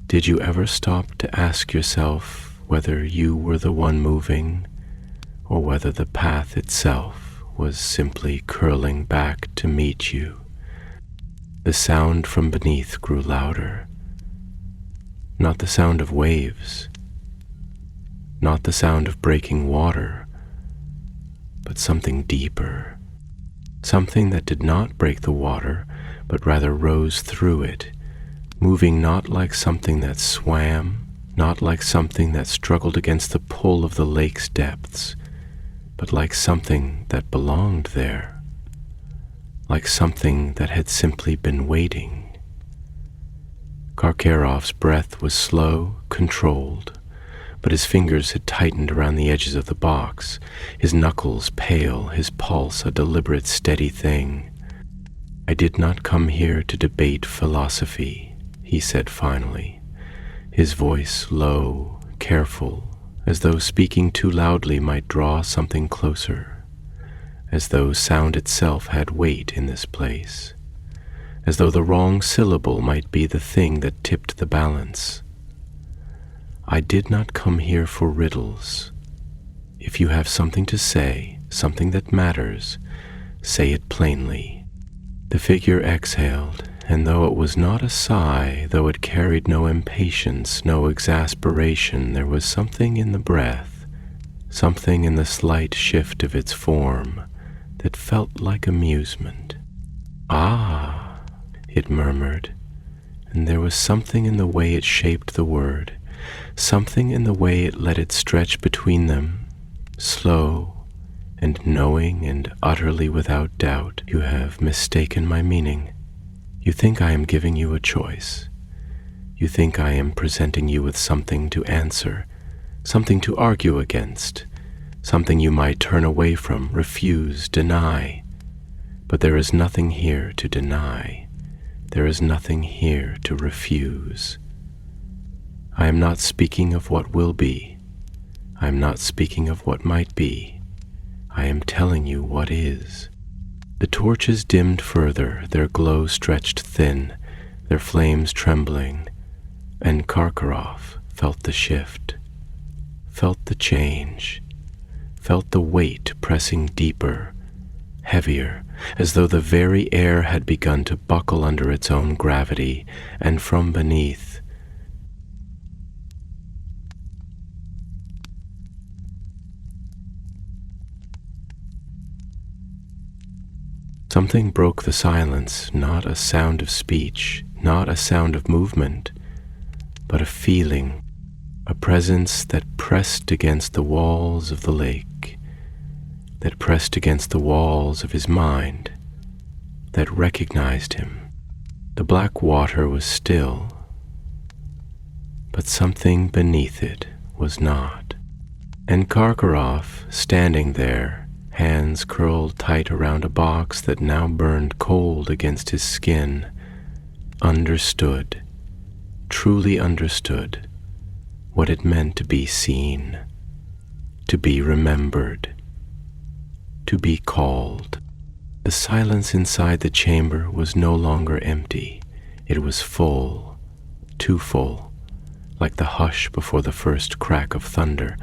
did you ever stop to ask yourself whether you were the one moving, or whether the path itself was simply curling back to meet you? The sound from beneath grew louder, not the sound of waves, not the sound of breaking water, but something deeper, something that did not break the water, but rather rose through it, moving not like something that swam, not like something that struggled against the pull of the lake's depths, but like something that belonged there, like something that had simply been waiting. Karkaroff's breath was slow, controlled, but his fingers had tightened around the edges of the box, his knuckles pale, his pulse a deliberate, steady thing. "I did not come here to debate philosophy," he said finally, his voice low, careful, as though speaking too loudly might draw something closer. as though sound itself had weight in this place, as though the wrong syllable might be the thing that tipped the balance. I did not come here for riddles. If you have something to say, something that matters, say it plainly. The figure exhaled, and though it was not a sigh, though it carried no impatience, no exasperation, there was something in the breath, something in the slight shift of its form, that felt like amusement. "Ah," it murmured, and there was something in the way it shaped the word, something in the way it let it stretch between them, slow and knowing and utterly without doubt. "You have mistaken my meaning. You think I am giving you a choice. You think I am presenting you with something to answer, something to argue against, something you might turn away from, refuse, deny. But there is nothing here to deny. There is nothing here to refuse. I am not speaking of what will be. I am not speaking of what might be. I am telling you what is." The torches dimmed further, their glow stretched thin, their flames trembling, and Karkaroff felt the shift, felt the change, felt the weight pressing deeper, heavier, as though the very air had begun to buckle under its own gravity, and from beneath, something broke the silence, not a sound of speech, not a sound of movement, but a feeling, a presence that pressed against the walls of the lake, that pressed against the walls of his mind, that recognized him. The black water was still, but something beneath it was not. And Karkaroff, standing there, hands curled tight around a box that now burned cold against his skin, understood, truly understood, what it meant to be seen, to be remembered, to be called. The silence inside the chamber was no longer empty. It was full, too full, like the hush before the first crack of thunder,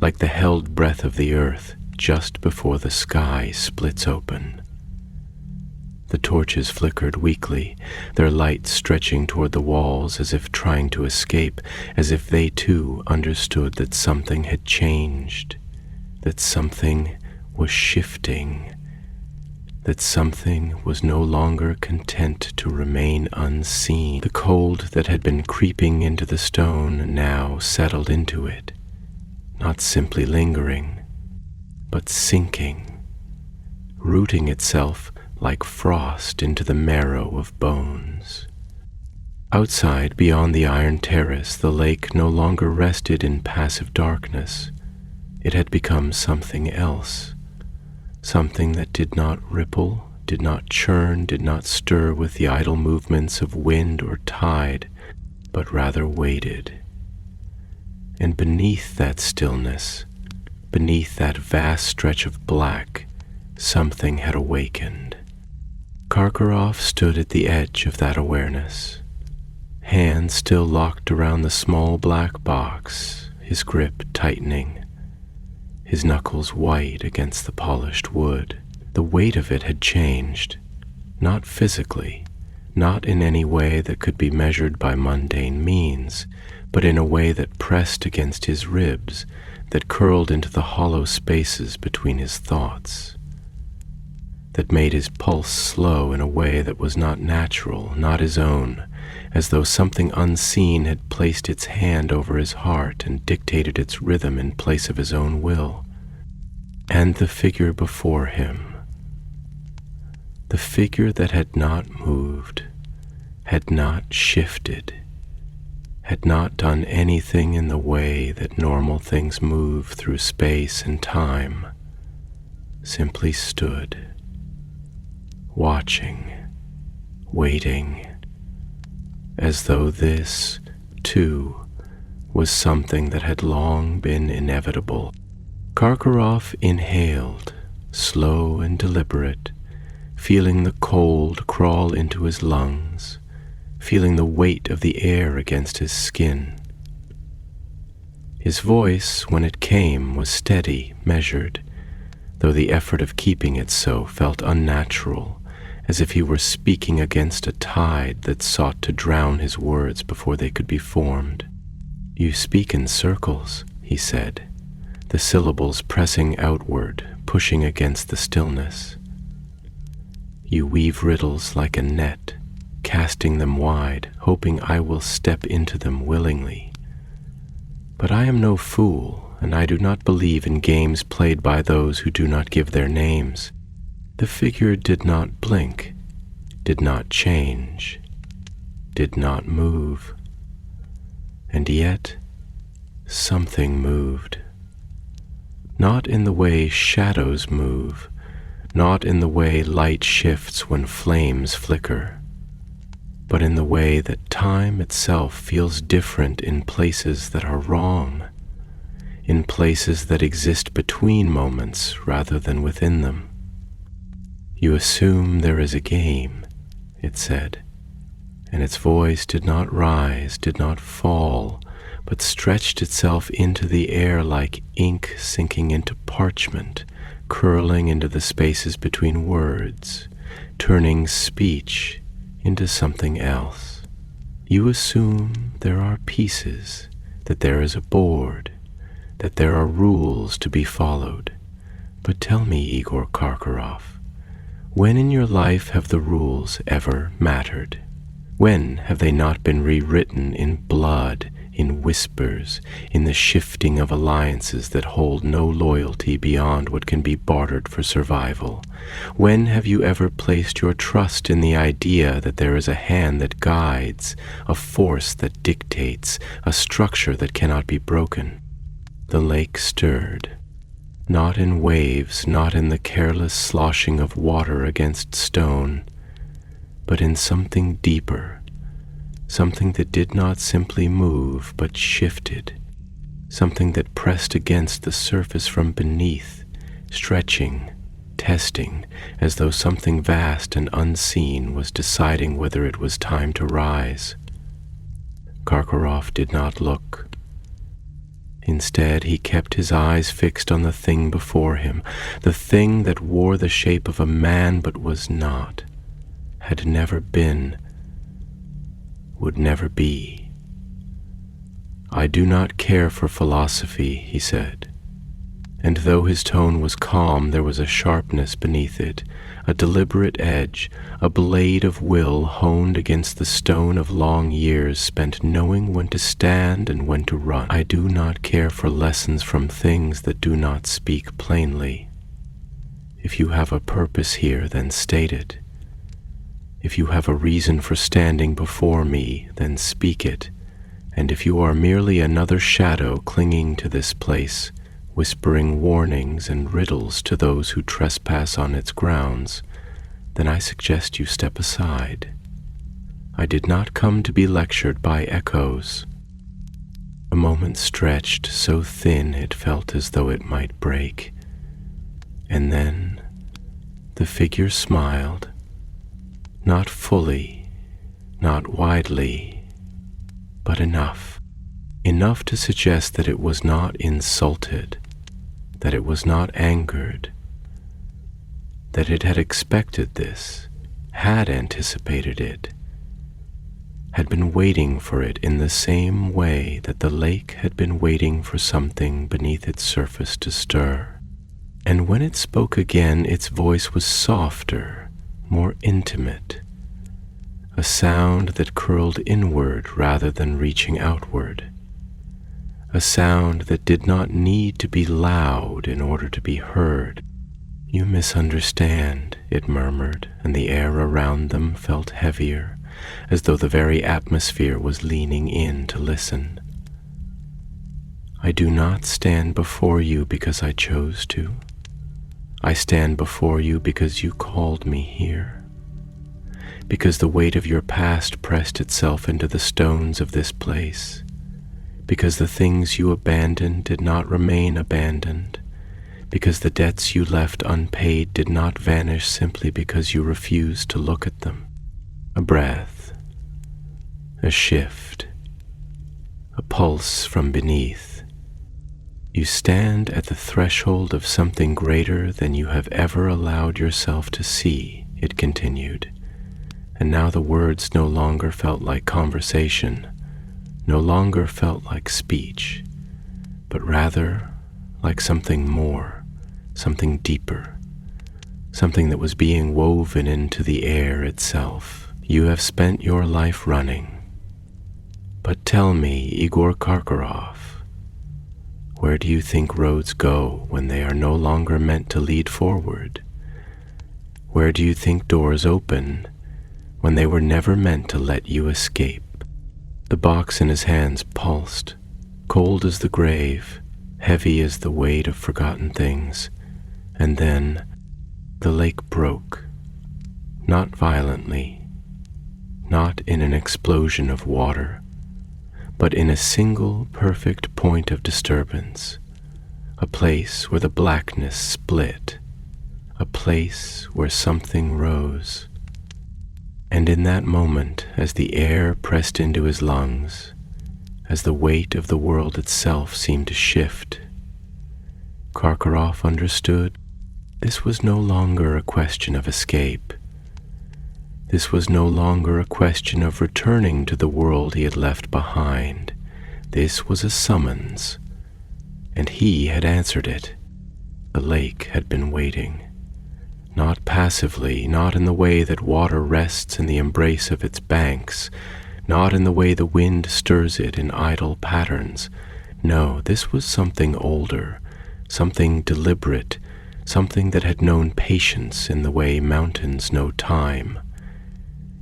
like the held breath of the earth just before the sky splits open. The torches flickered weakly, their light stretching toward the walls as if trying to escape, as if they too understood that something had changed, that something was shifting, that something was no longer content to remain unseen. The cold that had been creeping into the stone now settled into it, not simply lingering, but sinking, rooting itself like frost into the marrow of bones. Outside, beyond the iron terrace, the lake no longer rested in passive darkness. It had become something else, something that did not ripple, did not churn, did not stir with the idle movements of wind or tide, but rather waited. And beneath that stillness, beneath that vast stretch of black, something had awakened. Karkaroff stood at the edge of that awareness, hands still locked around the small black box, his grip tightening, his knuckles white against the polished wood. The weight of it had changed, not physically, not in any way that could be measured by mundane means, but in a way that pressed against his ribs, that curled into the hollow spaces between his thoughts, that made his pulse slow in a way that was not natural, not his own, as though something unseen had placed its hand over his heart and dictated its rhythm in place of his own will. And the figure before him, the figure that had not moved, had not shifted, had not done anything in the way that normal things move through space and time, simply stood, watching, waiting, as though this, too, was something that had long been inevitable. Karkaroff inhaled, slow and deliberate, feeling the cold crawl into his lungs, feeling the weight of the air against his skin. His voice, when it came, was steady, measured, though the effort of keeping it so felt unnatural, as if he were speaking against a tide that sought to drown his words before they could be formed. "You speak in circles," he said, the syllables pressing outward, pushing against the stillness. "You weave riddles like a net, casting them wide, hoping I will step into them willingly. But I am no fool, and I do not believe in games played by those who do not give their names." The figure did not blink, did not change, did not move. And yet, something moved. Not in the way shadows move, not in the way light shifts when flames flicker, but in the way that time itself feels different in places that are wrong, in places that exist between moments rather than within them. "You assume there is a game," it said, and its voice did not rise, did not fall, but stretched itself into the air like ink sinking into parchment, curling into the spaces between words, turning speech into something else. "You assume there are pieces, that there is a board, that there are rules to be followed. But tell me, Igor Karkaroff, when in your life have the rules ever mattered? When have they not been rewritten in blood, in whispers, in the shifting of alliances that hold no loyalty beyond what can be bartered for survival? When have you ever placed your trust in the idea that there is a hand that guides, a force that dictates, a structure that cannot be broken?" The lake stirred, not in waves, not in the careless sloshing of water against stone, but in something deeper, something that did not simply move but shifted, something that pressed against the surface from beneath, stretching, testing, as though something vast and unseen was deciding whether it was time to rise. Karkaroff did not look. Instead, he kept his eyes fixed on the thing before him, the thing that wore the shape of a man but was not, had never been, would never be. "I do not care for philosophy," he said, and though his tone was calm, there was a sharpness beneath it, a deliberate edge, a blade of will honed against the stone of long years spent knowing when to stand and when to run. "I do not care for lessons from things that do not speak plainly. If you have a purpose here, then state it. If you have a reason for standing before me, then speak it, and if you are merely another shadow clinging to this place, whispering warnings and riddles to those who trespass on its grounds, then I suggest you step aside. I did not come to be lectured by echoes." A moment stretched so thin it felt as though it might break, and then the figure smiled, not fully, not widely, but enough to suggest that it was not insulted, that it was not angered, that it had expected this, had anticipated it, had been waiting for it in the same way that the lake had been waiting for something beneath its surface to stir. And when it spoke again, its voice was softer, more intimate, a sound that curled inward rather than reaching outward, a sound that did not need to be loud in order to be heard. "You misunderstand," it murmured, and the air around them felt heavier, as though the very atmosphere was leaning in to listen. "I do not stand before you because I chose to. I stand before you because you called me here, because the weight of your past pressed itself into the stones of this place, because the things you abandoned did not remain abandoned, because the debts you left unpaid did not vanish simply because you refused to look at them. A breath, a shift, a pulse from beneath. You stand at the threshold of something greater than you have ever allowed yourself to see, it continued, and now the words no longer felt like conversation, no longer felt like speech, but rather like something more, something deeper, something that was being woven into the air itself. You have spent your life running. But tell me, Igor Karkaroff, where do you think roads go when they are no longer meant to lead forward? Where do you think doors open when they were never meant to let you escape? The box in his hands pulsed, cold as the grave, heavy as the weight of forgotten things, and then the lake broke, not violently, not in an explosion of water, but in a single perfect point of disturbance, a place where the blackness split, a place where something rose. And in that moment, as the air pressed into his lungs, as the weight of the world itself seemed to shift, Karkaroff understood this was no longer a question of escape. This was no longer a question of returning to the world he had left behind. This was a summons, and he had answered it. The lake had been waiting, not passively, not in the way that water rests in the embrace of its banks, not in the way the wind stirs it in idle patterns. No, this was something older, something deliberate, something that had known patience in the way mountains know time,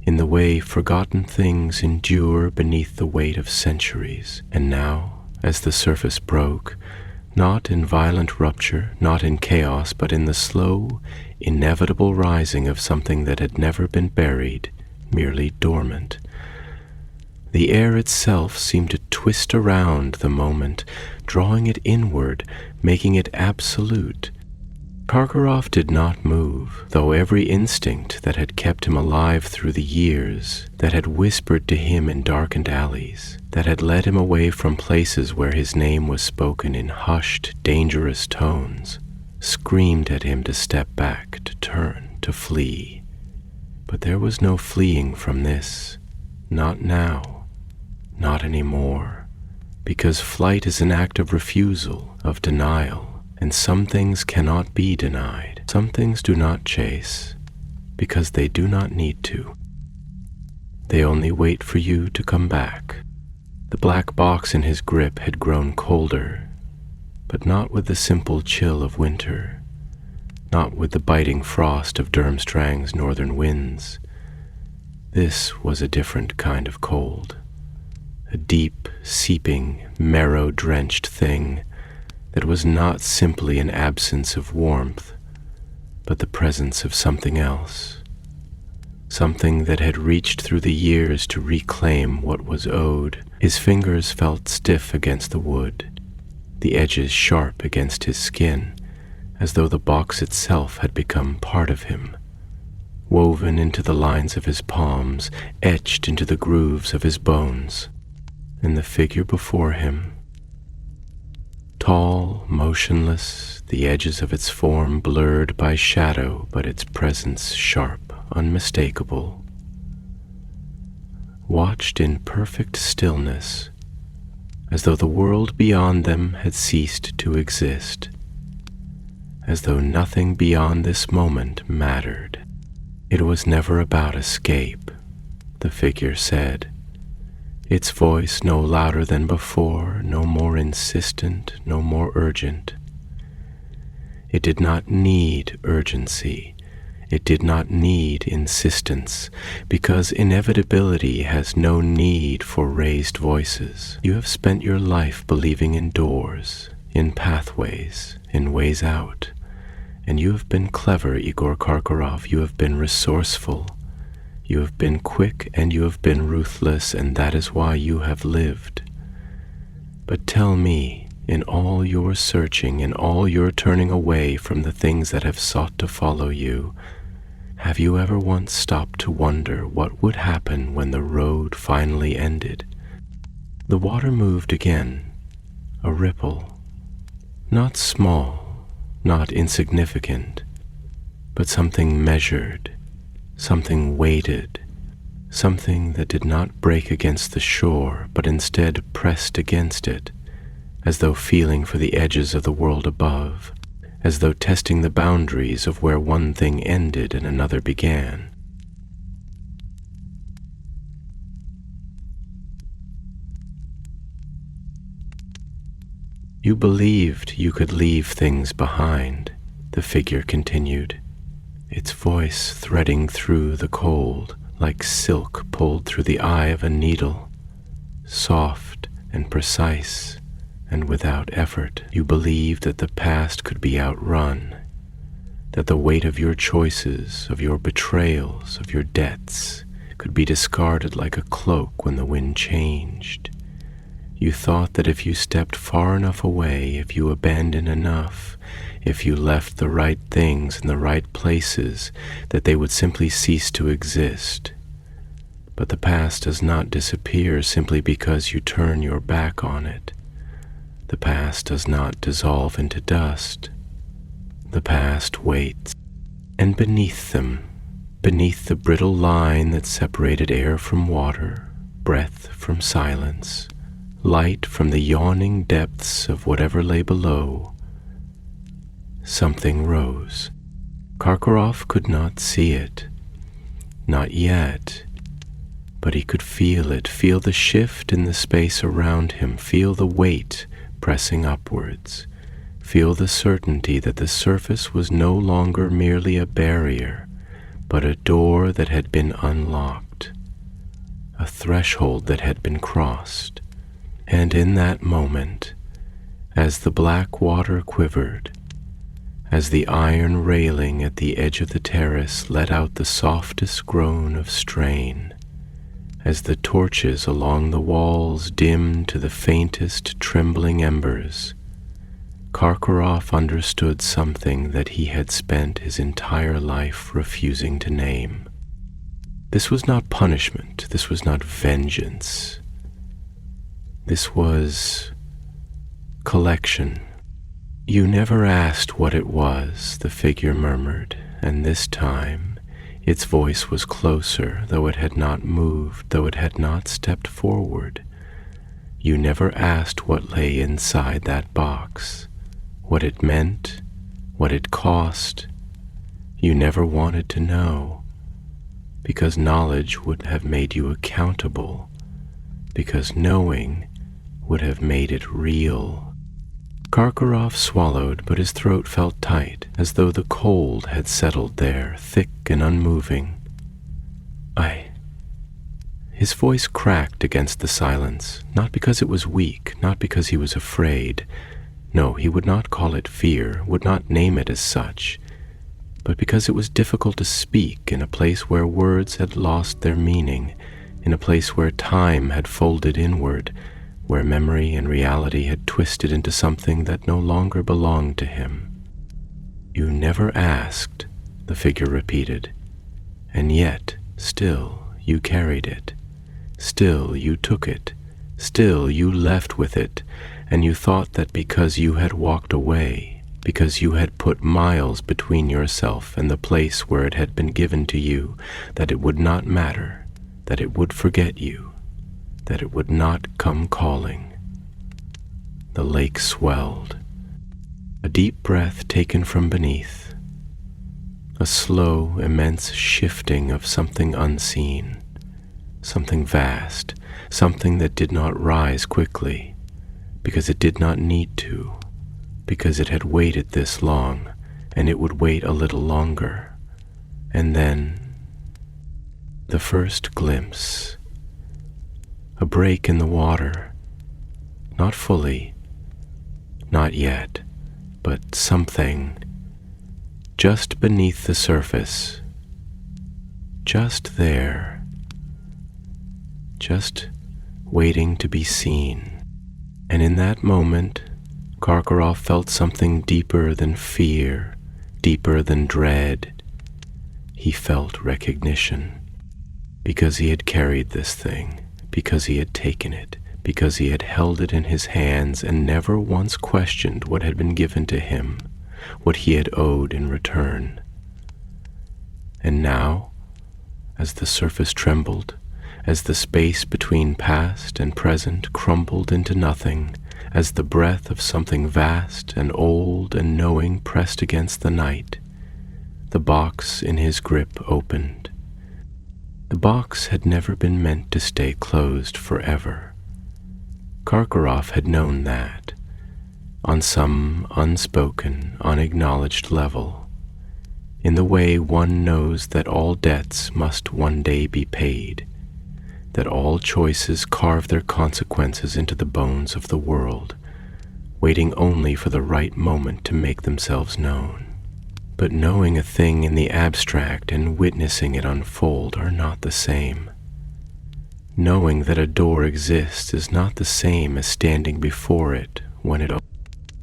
in the way forgotten things endure beneath the weight of centuries. And now, as the surface broke, not in violent rupture, not in chaos, but in the slow, inevitable rising of something that had never been buried, merely dormant, the air itself seemed to twist around the moment, drawing it inward, making it absolute. Karkaroff did not move, though every instinct that had kept him alive through the years, that had whispered to him in darkened alleys, that had led him away from places where his name was spoken in hushed, dangerous tones, screamed at him to step back, to turn, to flee. But there was no fleeing from this, not now, not anymore, because flight is an act of refusal, of denial. And some things cannot be denied. Some things do not chase, because they do not need to. They only wait for you to come back. The black box in his grip had grown colder, but not with the simple chill of winter, not with the biting frost of Durmstrang's northern winds. This was a different kind of cold, a deep, seeping, marrow-drenched thing that was not simply an absence of warmth, but the presence of something else, something that had reached through the years to reclaim what was owed. His fingers felt stiff against the wood, the edges sharp against his skin, as though the box itself had become part of him, woven into the lines of his palms, etched into the grooves of his bones. And the figure before him, tall, motionless, the edges of its form blurred by shadow, but its presence sharp, unmistakable, watched in perfect stillness, as though the world beyond them had ceased to exist, as though nothing beyond this moment mattered. It was never about escape, the figure said, its voice no louder than before, no more insistent, no more urgent. It did not need urgency. It did not need insistence, because inevitability has no need for raised voices. You have spent your life believing in doors, in pathways, in ways out, and you have been clever, Igor Karkaroff. You have been resourceful. You have been quick and you have been ruthless, and that is why you have lived. But tell me, in all your searching, in all your turning away from the things that have sought to follow you, have you ever once stopped to wonder what would happen when the road finally ended? The water moved again, a ripple, not small, not insignificant, but something measured, something weighted, something that did not break against the shore, but instead pressed against it, as though feeling for the edges of the world above, as though testing the boundaries of where one thing ended and another began. You believed you could leave things behind, the figure continued, its voice threading through the cold like silk pulled through the eye of a needle, soft and precise and without effort. You believed that the past could be outrun, that the weight of your choices, of your betrayals, of your debts could be discarded like a cloak when the wind changed. You thought that if you stepped far enough away, if you abandoned enough, if you left the right things in the right places, that they would simply cease to exist. But the past does not disappear simply because you turn your back on it. The past does not dissolve into dust. The past waits. And beneath them, beneath the brittle line that separated air from water, breath from silence, light from the yawning depths of whatever lay below, something rose. Karkaroff could not see it, not yet, but he could feel it, feel the shift in the space around him, feel the weight pressing upwards, feel the certainty that the surface was no longer merely a barrier, but a door that had been unlocked, a threshold that had been crossed. And in that moment, as the black water quivered, as the iron railing at the edge of the terrace let out the softest groan of strain, as the torches along the walls dimmed to the faintest trembling embers, Karkaroff understood something that he had spent his entire life refusing to name. This was not punishment, this was not vengeance. This was collection. You never asked what it was, the figure murmured, and this time its voice was closer, though it had not moved, though it had not stepped forward. You never asked what lay inside that box, what it meant, what it cost. You never wanted to know, because knowledge would have made you accountable, because knowing would have made it real. Karkaroff swallowed, but his throat felt tight, as though the cold had settled there, thick and unmoving. His voice cracked against the silence, not because it was weak, not because he was afraid. No, he would not call it fear, would not name it as such, but because it was difficult to speak in a place where words had lost their meaning, in a place where time had folded inward, where memory and reality had twisted into something that no longer belonged to him. You never asked, the figure repeated, and yet, still, you carried it. Still, you took it. Still, you left with it, and you thought that because you had walked away, because you had put miles between yourself and the place where it had been given to you, that it would not matter, that it would forget you, that it would not come calling. The lake swelled. A deep breath taken from beneath. A slow, immense shifting of something unseen, something vast, something that did not rise quickly, because it did not need to, because it had waited this long, and it would wait a little longer. And then, the first glimpse. A break in the water, not fully, not yet, but something, just beneath the surface, just there, just waiting to be seen. And in that moment, Karkaroff felt something deeper than fear, deeper than dread. He felt recognition, because he had carried this thing, because he had taken it, because he had held it in his hands and never once questioned what had been given to him, what he had owed in return. And now, as the surface trembled, as the space between past and present crumbled into nothing, as the breath of something vast and old and knowing pressed against the night, the box in his grip opened. The box had never been meant to stay closed forever. Karkaroff had known that, on some unspoken, unacknowledged level, in the way one knows that all debts must one day be paid, that all choices carve their consequences into the bones of the world, waiting only for the right moment to make themselves known. But knowing a thing in the abstract and witnessing it unfold are not the same. Knowing that a door exists is not the same as standing before it when it opens.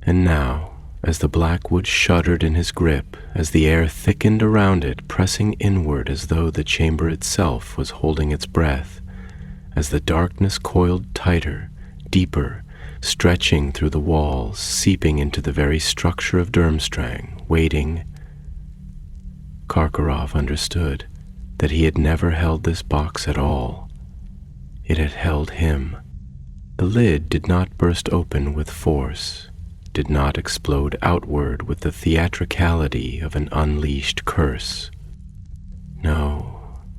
And now, as the black wood shuddered in his grip, as the air thickened around it, pressing inward as though the chamber itself was holding its breath, as the darkness coiled tighter, deeper, stretching through the walls, seeping into the very structure of Durmstrang, waiting, Karkaroff understood that he had never held this box at all. It had held him. The lid did not burst open with force, did not explode outward with the theatricality of an unleashed curse. No,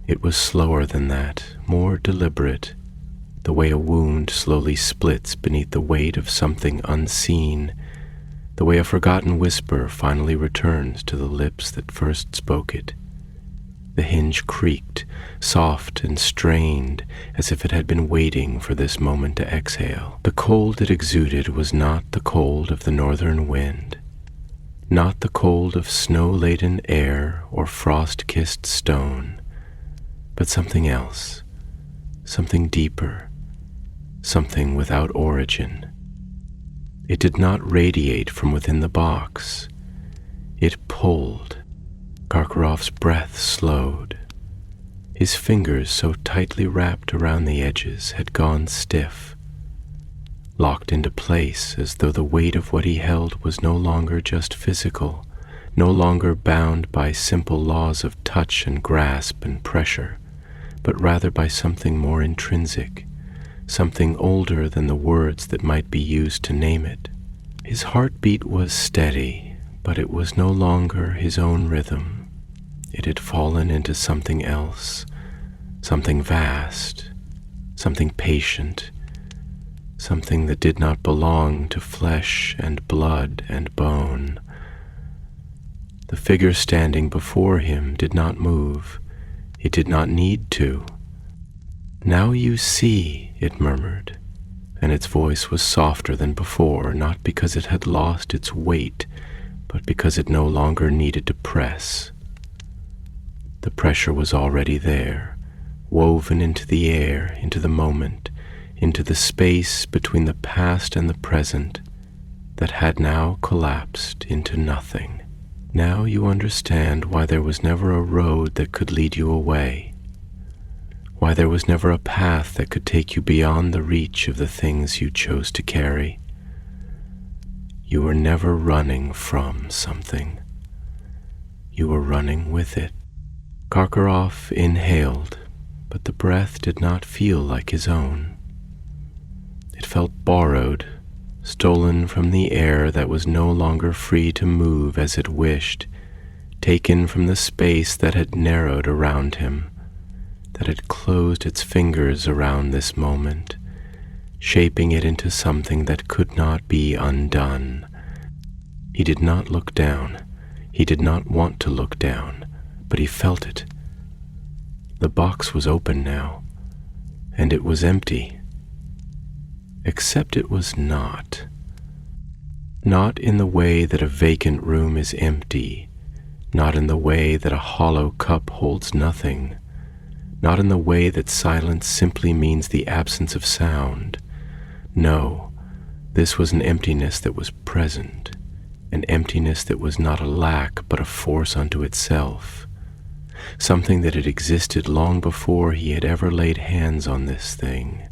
it was slower than that, more deliberate, the way a wound slowly splits beneath the weight of something unseen, the way a forgotten whisper finally returns to the lips that first spoke it. The hinge creaked, soft and strained, as if it had been waiting for this moment to exhale. The cold it exuded was not the cold of the northern wind, not the cold of snow-laden air or frost-kissed stone, but something else, something deeper, something without origin. It did not radiate from within the box. It pulled. Karkaroff's breath slowed. His fingers, so tightly wrapped around the edges, had gone stiff, locked into place as though the weight of what he held was no longer just physical, no longer bound by simple laws of touch and grasp and pressure, but rather by something more intrinsic, something older than the words that might be used to name it. His heartbeat was steady, but it was no longer his own rhythm. It had fallen into something else, something vast, something patient, something that did not belong to flesh and blood and bone. The figure standing before him did not move. It did not need to. "Now you see," it murmured, and its voice was softer than before, not because it had lost its weight, but because it no longer needed to press. The pressure was already there, woven into the air, into the moment, into the space between the past and the present, that had now collapsed into nothing. Now you understand why there was never a road that could lead you away, why there was never a path that could take you beyond the reach of the things you chose to carry. You were never running from something. You were running with it. Karkaroff inhaled, but the breath did not feel like his own. It felt borrowed, stolen from the air that was no longer free to move as it wished, taken from the space that had narrowed around him, that had closed its fingers around this moment, shaping it into something that could not be undone. He did not look down. He did not want to look down, but he felt it. The box was open now, and it was empty. Except it was not. Not in the way that a vacant room is empty, not in the way that a hollow cup holds nothing, not in the way that silence simply means the absence of sound. No, This was an emptiness that was present, an emptiness that was not a lack but a force unto itself, something that had existed long before he had ever laid hands on this thing,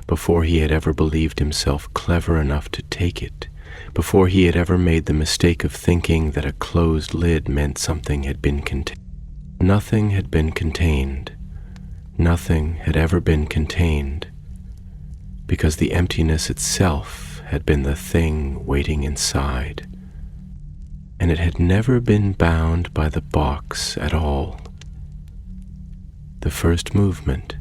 before he had ever believed himself clever enough to take it, before he had ever made the mistake of thinking that a closed lid meant something had been contained. Nothing had been contained. Nothing had ever been contained, because the emptiness itself had been the thing waiting inside, and it had never been bound by the box at all. The first movement,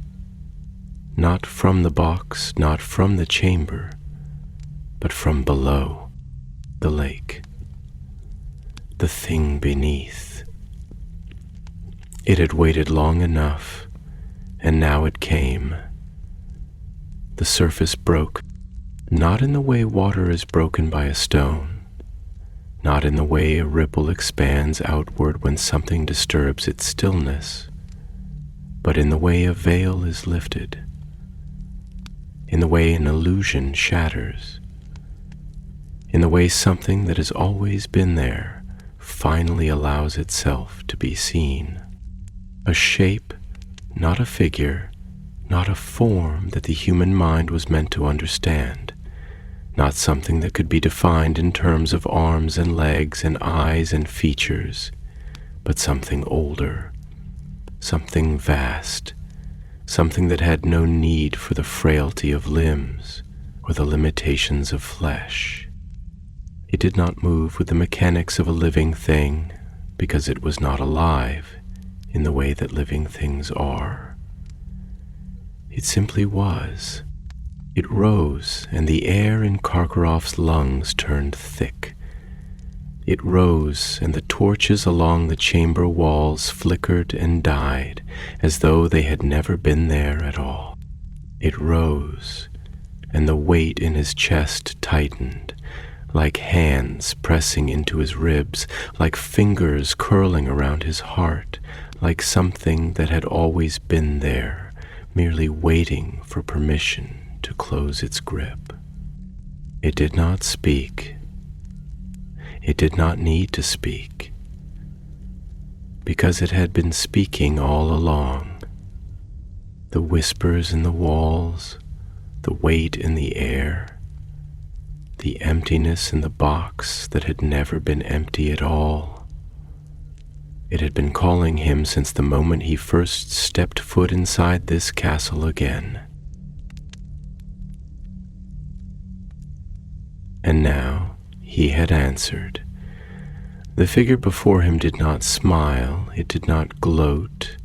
not from the box, not from the chamber, but from below, the lake, the thing beneath. It had waited long enough, and now it came. The surface broke, not in the way water is broken by a stone, not in the way a ripple expands outward when something disturbs its stillness, but in the way a veil is lifted, in the way an illusion shatters, in the way something that has always been there finally allows itself to be seen. A shape, not a figure, not a form that the human mind was meant to understand, not something that could be defined in terms of arms and legs and eyes and features, but something older, something vast, something that had no need for the frailty of limbs or the limitations of flesh. It did not move with the mechanics of a living thing because it was not alive in the way that living things are. It simply was. It rose, and the air in Karkaroff's lungs turned thick. It rose, and the torches along the chamber walls flickered and died as though they had never been there at all. It rose, and the weight in his chest tightened, like hands pressing into his ribs, like fingers curling around his heart, like something that had always been there, merely waiting for permission to close its grip. It did not speak. It did not need to speak, because it had been speaking all along. The whispers in the walls, the weight in the air, the emptiness in the box that had never been empty at all. It had been calling him since the moment he first stepped foot inside this castle again. And now he had answered. The figure before him did not smile, it did not gloat,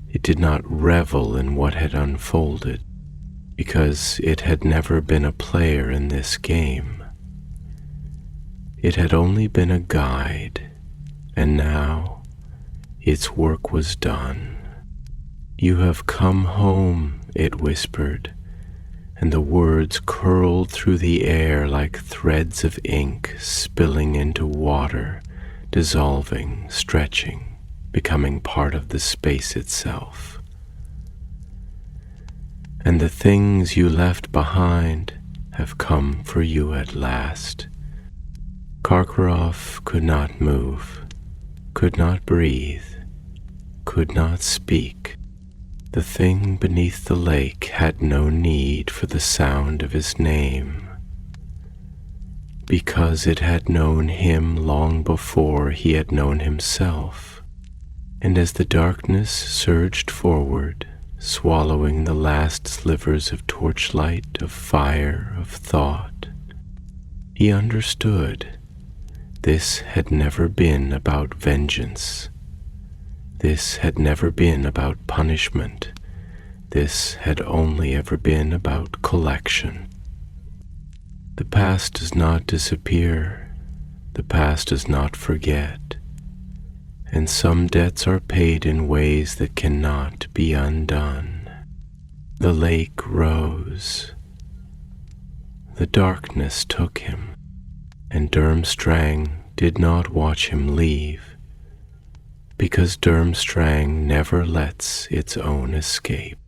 it did not revel in what had unfolded, because it had never been a player in this game. It had only been a guide, and now its work was done. "You have come home," it whispered, and the words curled through the air like threads of ink spilling into water, dissolving, stretching, becoming part of the space itself. "And the things you left behind have come for you at last." Karkaroff could not move, could not breathe, could not speak. The thing beneath the lake had no need for the sound of his name, because it had known him long before he had known himself. And as the darkness surged forward, swallowing the last slivers of torchlight, of fire, of thought, he understood this had never been about vengeance. This had never been about punishment. This had only ever been about collection. The past does not disappear. The past does not forget. And some debts are paid in ways that cannot be undone. The lake rose. The darkness took him, and Durmstrang did not watch him leave, because Durmstrang never lets its own escape.